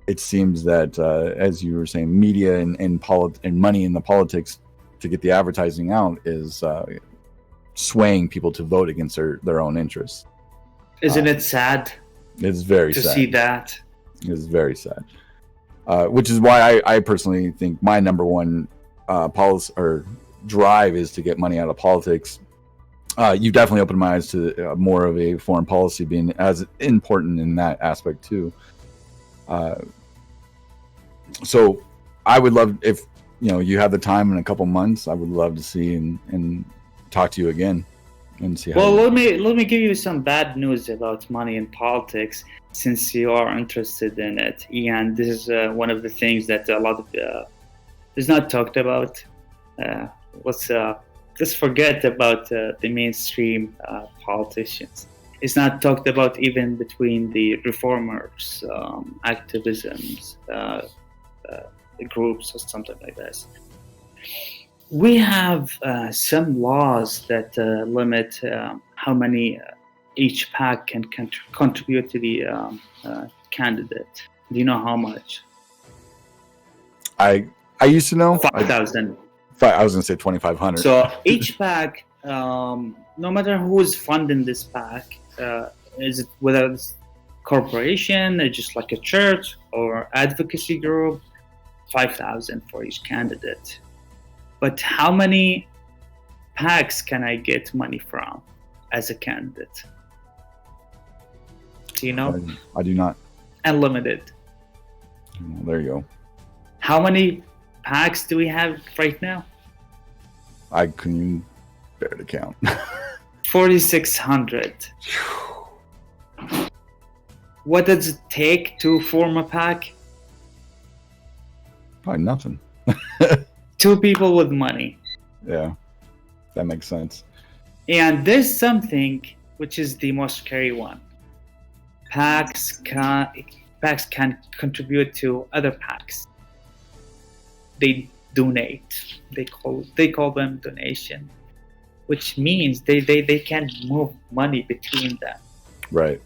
It seems that, as you were saying, media and money in the politics to get the advertising out is swaying people to vote against their own interests. Isn't it sad? It's very to sad. see that. It's very sad. Which is why I personally think my number one policy or drive is to get money out of politics. You definitely opened my eyes to more of a foreign policy being as important in that aspect too. So I would love if you have the time in a couple months. I would love to see and talk to you again and see. Well, let me give you some bad news about money in politics, since you are interested in it, and this is one of the things that a lot of is not talked about. Let's forget about the mainstream politicians. It's not talked about even between the reformers, activisms, groups or something like this. We have some laws that limit how many each PAC can contribute to the candidate. Do you know how much? I used to know 5,000. I was going to say 2,500. So each PAC, no matter who is funding this PAC, is it whether it's corporation, just like a church or advocacy group, 5,000 for each candidate. But how many PACs can I get money from as a candidate? Do you know? I do not. Unlimited. Well, there you go. How many PACs do we have right now? I couldn't even bear to count. 4,600. What does it take to form a PAC? Probably nothing. 2 people with money. Yeah, that makes sense. And there's something which is the most scary one. PACs can contribute to other PACs. They donate. They call them donation, which means they can move money between them. Right.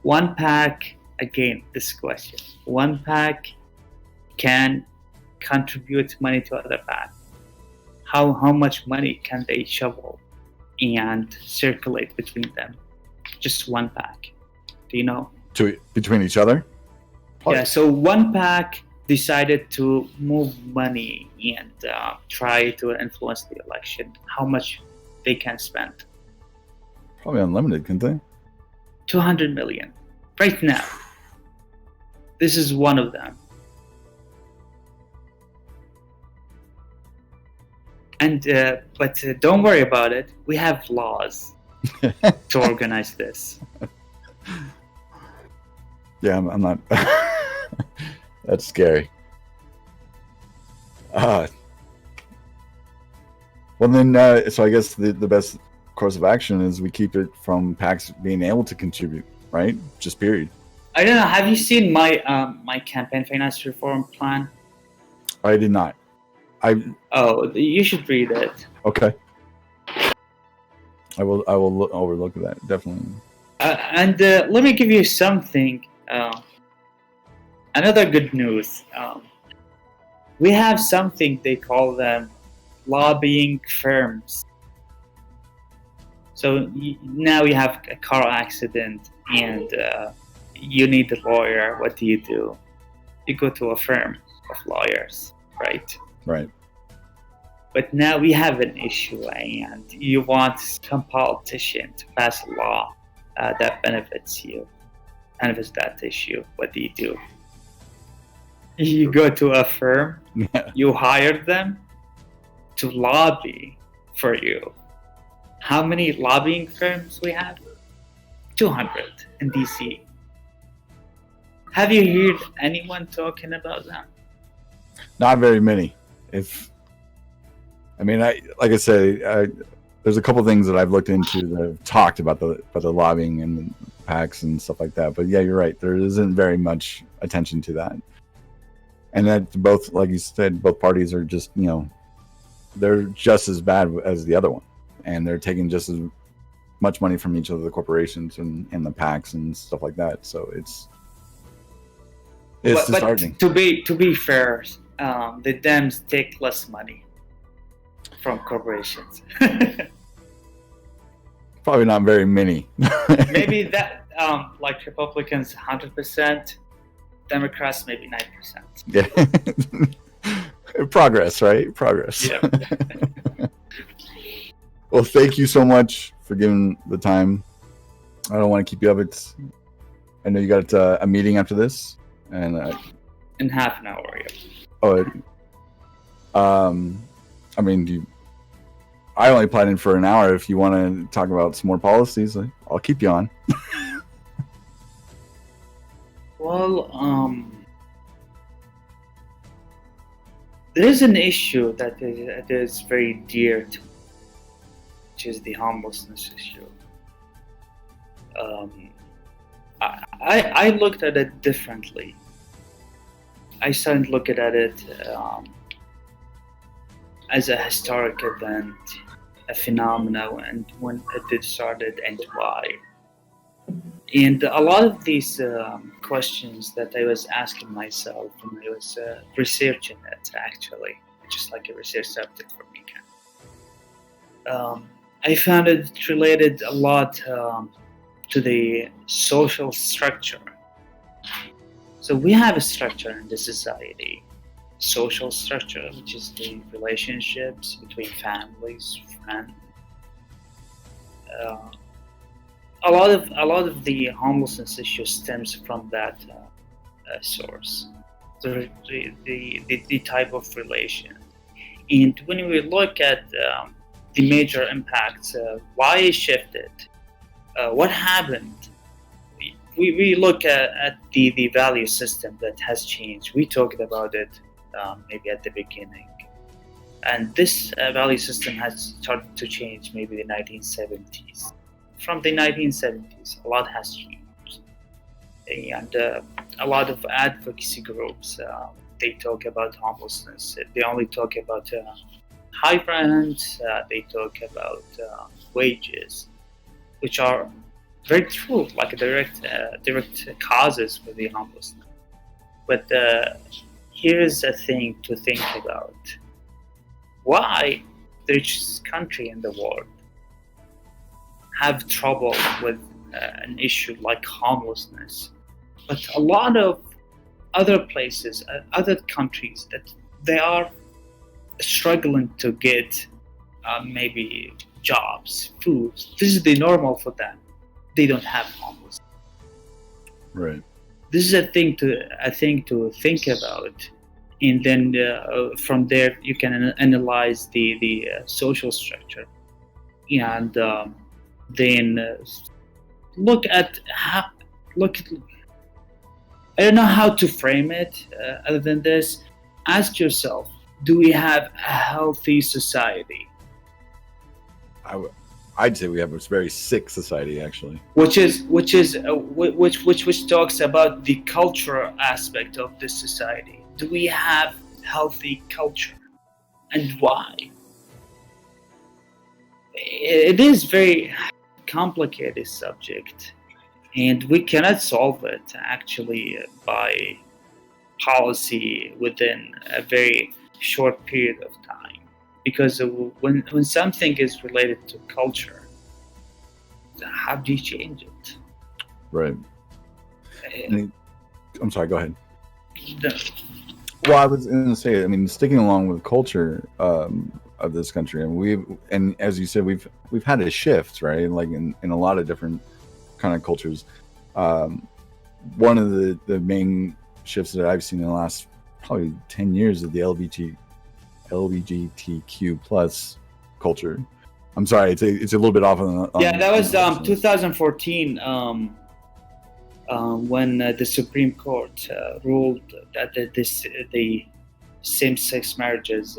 One PAC, again, this question. One PAC can contribute money to other PAC. How much money can they shovel and circulate between them? Just one PAC. Do you know? Between each other? Yeah, so one PAC decided to move money and try to influence the election. How much they can spend? Probably unlimited, can't they? 200 million right now. This is one of them. And but don't worry about it. We have laws to organize this. Yeah, I'm not. That's scary. Well, then, so I guess the best course of action is we keep it from PACs being able to contribute, right? Just period. I don't know. Have you seen my my campaign finance reform plan? I did not. Oh, you should read it. Okay. I will overlook that, definitely. And let me give you something. Another good news. We have something they call them lobbying firms. So now you have a car accident and you need a lawyer. What do? You go to a firm of lawyers, right? Right. But now we have an issue and you want some politician to pass a law that benefits that issue. What do? You go to a firm, you hire them, to lobby for you. How many lobbying firms we have? 200 in DC. Have you heard anyone talking about that? Not very many. Like I say, there's a couple things that I've looked into that have talked about the lobbying and PACs and stuff like that. But yeah, you're right. There isn't very much attention to that. And that both, like you said, both parties are just, they're just as bad as the other one. And they're taking just as much money from each of the corporations and the PACs and stuff like that. So it's disheartening. To be fair, the Dems take less money from corporations. Probably not very many. Maybe that, like Republicans, 100%. Democrats, maybe 9%. Yeah. Progress, right? Progress. Yeah. Well, thank you so much for giving the time. I don't want to keep you up. I know you got a meeting after this, and in half an hour. Yeah. I only planned in for an hour. If you want to talk about some more policies, I'll keep you on. Well, there is an issue that is very dear to me, which is the homelessness issue. I looked at it differently. I started looking at it as a historic event, a phenomenon, and when it started and why. And a lot of these questions that I was asking myself when I was researching it, actually, just like a research subject for me. I found it related a lot to the social structure. So we have a structure in the society, social structure, which is the relationships between families, friends. A lot of the homelessness issue stems from that source, the type of relation. And when we look at the major impacts, why it shifted, what happened, we look at the value system that has changed. We talked about it maybe at the beginning. And this value system has started to change maybe the 1970s. From the 1970s, a lot has changed. And a lot of advocacy groups, they talk about homelessness. They only talk about high rent, they talk about wages, which are very true, like direct causes for the homelessness. But here is a thing to think about. Why the richest country in the world have trouble with an issue like homelessness, but a lot of other places, other countries, that they are struggling to get maybe jobs, food. This is the normal for them. They don't have homelessness. Right. This is a thing to think about, and then from there you can analyze the social structure, and then look at I don't know how to frame it other than this. Ask yourself, do we have a healthy society? I'd say we have a very sick society, actually. Which talks about the cultural aspect of this society. Do we have healthy culture, and why? It is very complicated subject, and we cannot solve it actually by policy within a very short period of time, because when something is related to culture, how do you change it? Right. I'm sorry, go ahead. No. Well, I was going to say, sticking along with culture of this country, and as you said, we've had a shift, right? Like in a lot of different kind of cultures. One of the main shifts that I've seen in the last probably 10 years is the LGBTQ plus culture. I'm sorry, it's a little bit off on Yeah, that was on 2014 when the Supreme Court ruled that the same-sex marriage is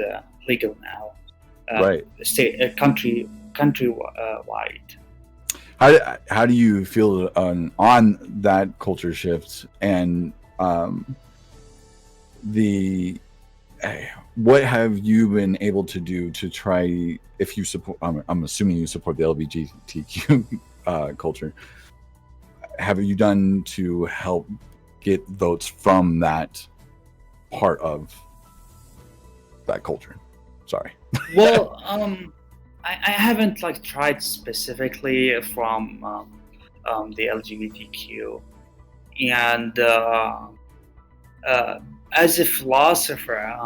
legal now, right. countrywide. How do you feel on that culture shift and what have you been able to do to try, if you support, I'm assuming you support the LGBTQ culture, have you done to help get votes from that part of that culture? Sorry. Well, I haven't tried specifically from the LGBTQ, and as a philosopher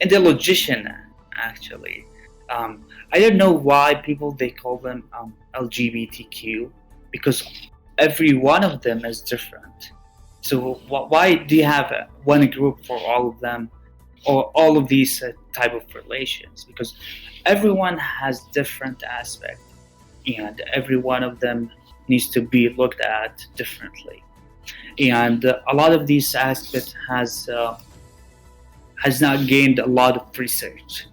and a logician, actually, I don't know why people they call them LGBTQ, because every one of them is different. So why do you have one group for all of them, or all of these type of relations? Because everyone has different aspects, and every one of them needs to be looked at differently. And a lot of these aspects has not gained a lot of research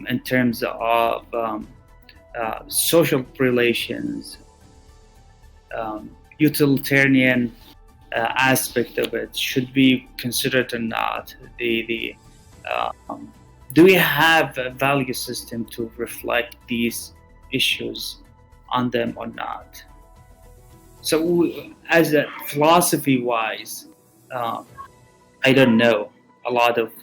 in terms of social relations, utilitarian aspect of it should be considered or not. Do we have a value system to reflect these issues on them or not? So, as a philosophy-wise, I don't know a lot of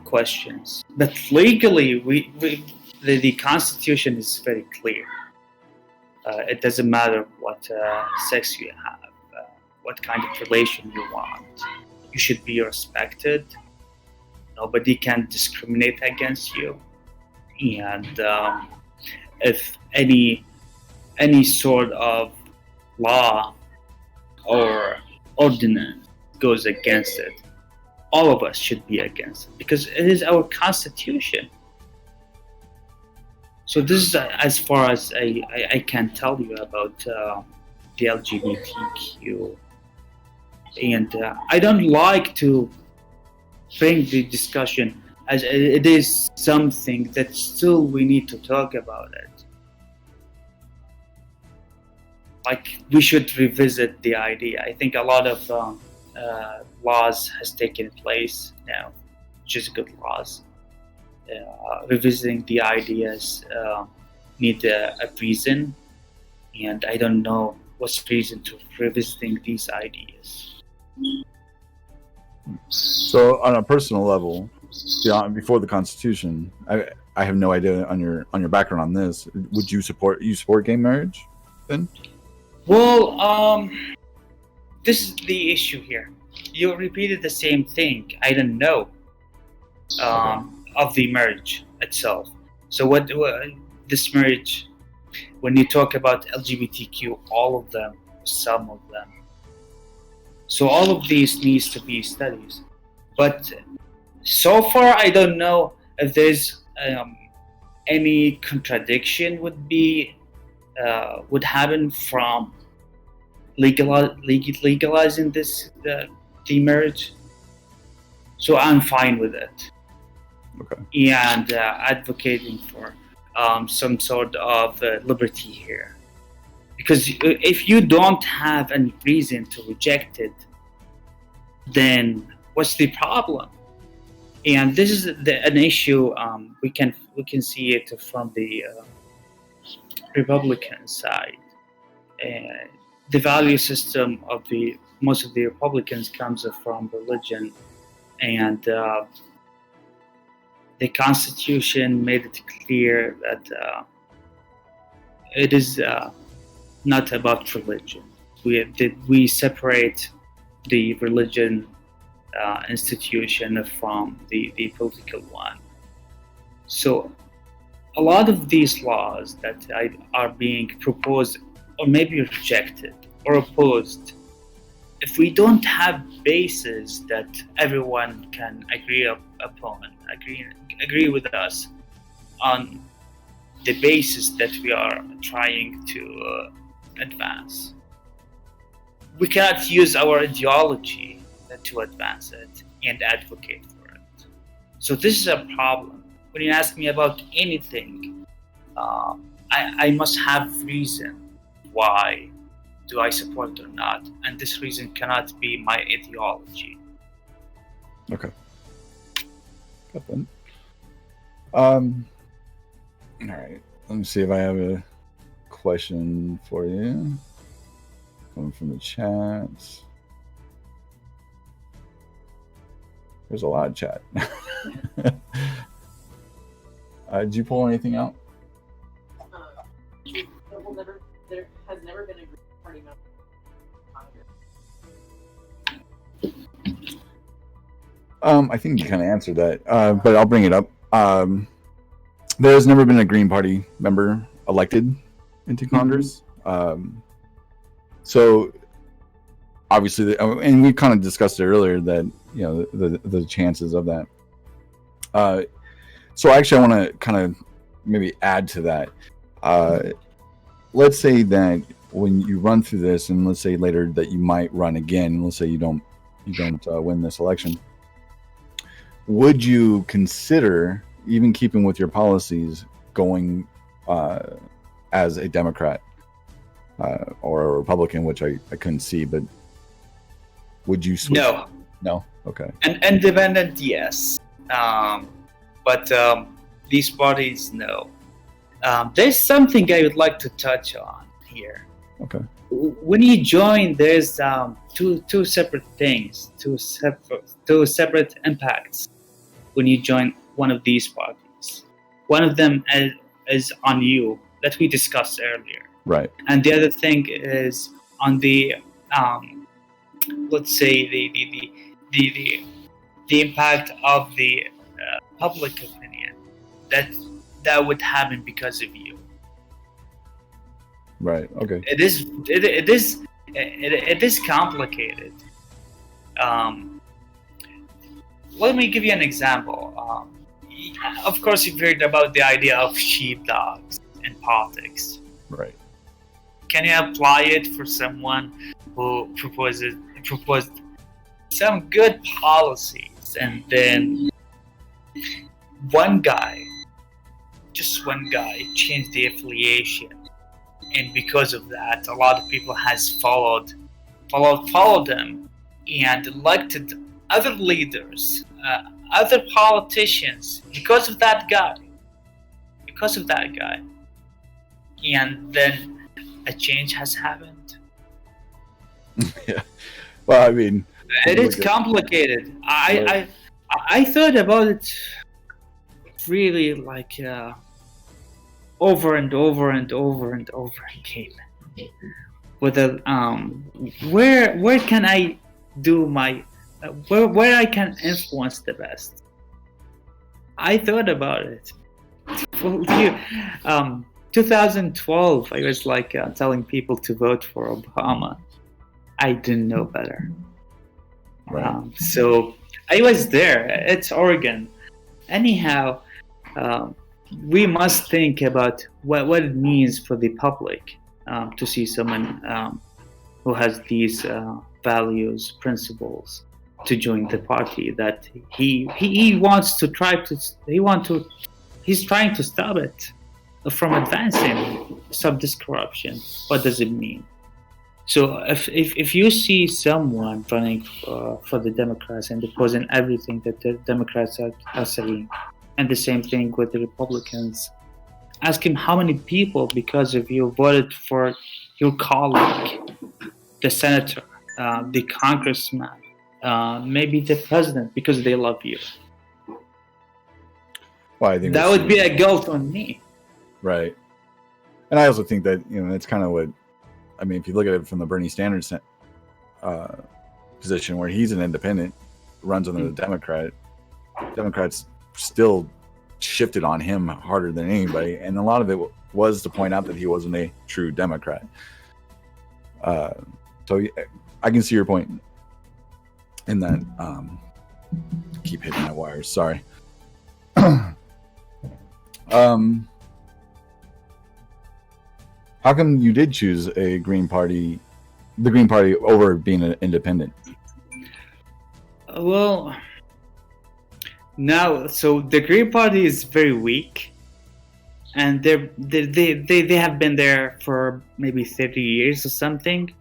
questions. But legally, the Constitution is very clear. It doesn't matter what sex you have, what kind of relation you want. You should be respected. Nobody can discriminate against you. And if any sort of law or ordinance goes against it, all of us should be against it, because it is our Constitution. So this is as far as I can tell you about the LGBTQ. And I don't like to bring the discussion as it is something that still we need to talk about it. We should revisit the idea. I think a lot of laws has taken place now, which is good laws. Revisiting the ideas need a reason, and I don't know what's the reason to revisiting these ideas. So, on a personal level, before the Constitution, I have no idea on your background on this. Would you support gay marriage then? Well, this is the issue here. You repeated the same thing. I don't know of the marriage itself. So what this marriage, when you talk about LGBTQ, all of them, some of them. So all of these needs to be studied. But so far, I don't know if there's any contradiction would happen from legalizing this the marriage. So I'm fine with it. Okay. And advocating for some sort of liberty here. Because if you don't have any reason to reject it, then what's the problem? And this is an issue we can see it from the Republican side. The value system of most of the Republicans comes from religion, and the Constitution made it clear that it is not about religion. We separate the religion institution from the political one. So a lot of these laws that are being proposed or maybe rejected or opposed if we don't have bases that everyone can agree with us on the basis that we are trying to advance, we cannot use our ideology to advance it and advocate for it. So this is a problem. When you ask me about anything, I must have reason why do I support it or not, and this reason cannot be my ideology. Okay. Got that. All right. Let me see if I have a question for you. Coming from the chats. There's a lot of chat. Did you pull anything out? There has never been a Green Party member in Congress. I think you kind of answered that, but I'll bring it up. There has never been a Green Party member elected into Congress. So obviously, and we kind of discussed it earlier that the chances of that. So actually, I want to kind of maybe add to that. Let's say that when you run through this, and let's say later that you might run again. Let's say you don't win this election. Would you consider, even keeping with your policies, going as a Democrat or a Republican, which I couldn't see, but would you switch? No? Okay. An independent, yes. But these parties, no. There's something I would like to touch on here. Okay. When you join, there's two separate things, two separate impacts when you join one of these parties. One of them is on you, that we discussed earlier. Right. And the other thing is on the let's say the impact of the public opinion that would happen because of you. Right. Okay. It is complicated. Let me give you an example. Of course, you've heard about the idea of sheepdogs in politics. Right. Can you apply it for someone who proposed some good policies, and then just one guy changed the affiliation, and because of that, a lot of people has followed him and elected other leaders, other politicians because of that guy, and then a change has happened. Yeah. Well, I mean, it is complicated. I thought about it really like over and over and over and over again. Whether where can I do my where I can influence the best. I thought about it. 2012, I was like telling people to vote for Obama. I didn't know better. Right. So I was there. It's Oregon. Anyhow, we must think about what it means for the public to see someone who has these values, principles, to join the party that he wants to try to he's trying to stop it from advancing, stop this corruption. What does it mean? So if you see someone running for the Democrats and opposing everything that the Democrats are saying, and the same thing with the Republicans, ask him how many people, because of you, voted for your colleague, the senator, the congressman, maybe the president, because they love you. Well, I think that would be a guilt on me. Right. And I also think that, it's kind of what, I mean, if you look at it from the Bernie Sanders position, where he's an independent, runs under the Democrats still shifted on him harder than anybody. And a lot of it was to point out that he wasn't a true Democrat. So I can see your point in that. Keep hitting my wires. Sorry. How come you did choose the Green Party over being an independent? Well, now, so the Green Party is very weak, and they have been there for maybe 30 years or something.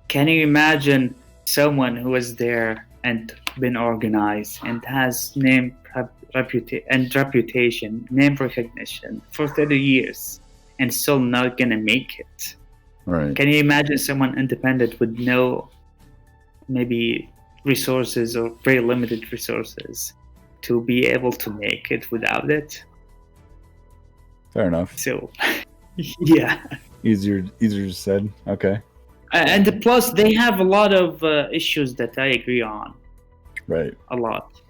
Can you imagine someone who is there and been organized and has reputation, name recognition for 30 years and still not gonna make it? Right. Can you imagine someone independent with no maybe resources or very limited resources to be able to make it without it? Fair enough. So, yeah. Easier said. Okay. And plus, they have a lot of issues that I agree on. Right. A lot.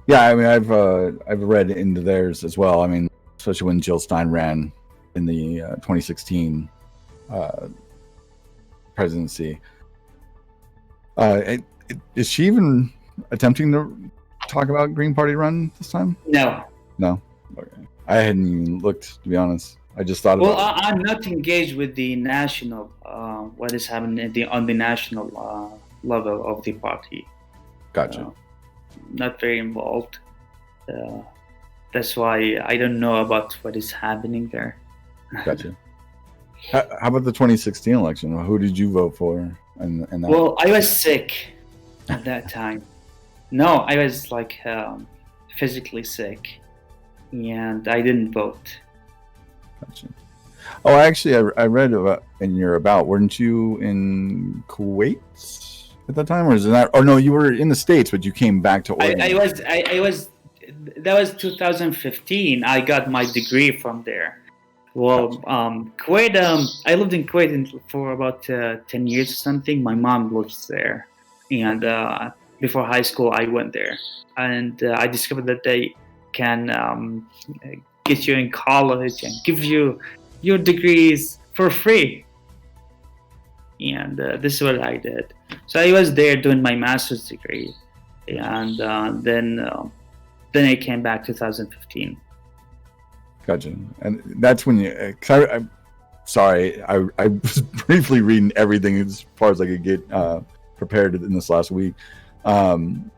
Yeah, I mean, I've read into theirs as well. I mean, especially when Jill Stein ran in the 2016 presidency. Is she even attempting to talk about Green Party run this time? No. No. Okay. I hadn't even looked, to be honest. I just thought Well, about it. I'm not engaged with the national, what is happening on the national level of the party. Gotcha. Not very involved. That's why I don't know about what is happening there. Gotcha. How about the 2016 election? Who did you vote for? And that? Well, I was sick at that time. No, I was like physically sick, and I didn't vote. Gotcha. Oh, actually, I read about in your about. Weren't you in Kuwait at that time, or is it not? Oh no, you were in the States, but you came back to Oregon. I was. That was 2015. I got my degree from there. Well, Kuwait. I lived in Kuwait for about 10 years or something. My mom lives there, and before high school, I went there, and I discovered that they can get you in college and give you your degrees for free. And this is what I did. So I was there doing my master's degree, and then I came back 2015. Gotcha. And that's when you. I'm sorry, I was briefly reading everything as far as I could get prepared in this last week. And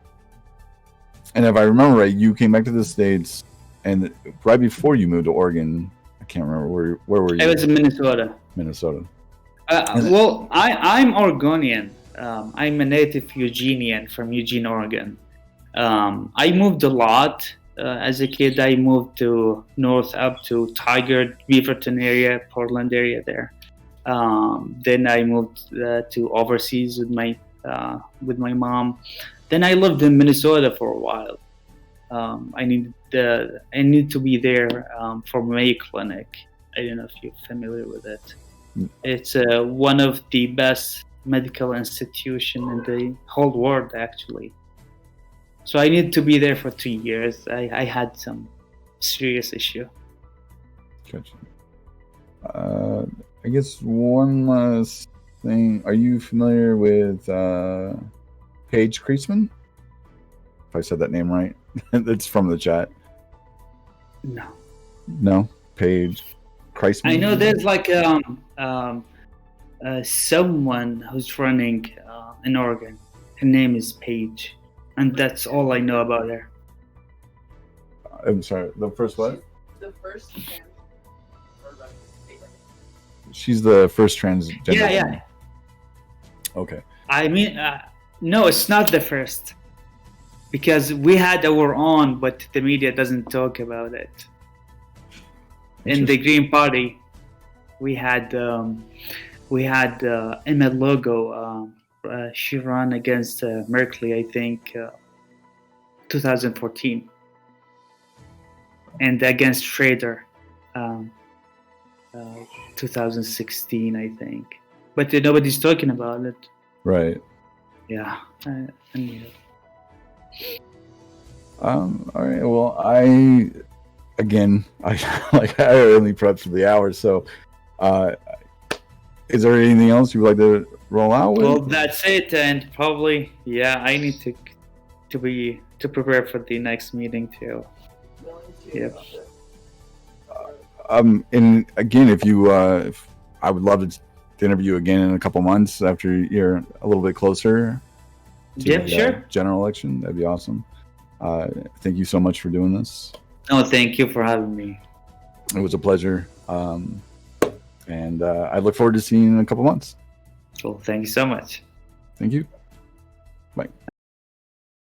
if I remember right, you came back to the States, and right before you moved to Oregon, I can't remember where were you? I was in Minnesota. Minnesota. Well, I'm Oregonian. I'm a native Eugenian from Eugene, Oregon. I moved a lot. As a kid, I moved to north up to Tiger, Beaverton area, Portland area there. Then I moved to overseas with my mom. Then I lived in Minnesota for a while. I need to be there for Mayo Clinic. I don't know if you're familiar with it. It's one of the best medical institution in the whole world, actually. So I need to be there for 2 years. I had some serious issue. Gotcha. I guess one last thing. Are you familiar with Paige Kreisman? If I said that name right. It's from the chat. No, Paige Kreisman. I know there's like someone who's running in Oregon. Her name is Paige, and that's all I know about her. I'm sorry. The first what? The first She's the first transgender. Yeah. Okay. I mean, no, it's not the first, because we had our own, but the media doesn't talk about it. In the Green Party, we had Emma Logo. She ran against Merkley, I think, 2014, and against Schrader, 2016, I think. But nobody's talking about it. Right. Yeah. I knew it. All right. Well, I only prepped for the hour, so is there anything else you would like to roll out with? Well, that's it, and probably I need to prepare for the next meeting too. Yep. And again, if I would love to interview you again in a couple months after you're a little bit closer to Yep, the sure. general election. That'd be awesome. Thank you so much for doing this. No, thank you for having me. It was a pleasure. And I look forward to seeing you in a couple months. Cool. Thank you so much. Thank you.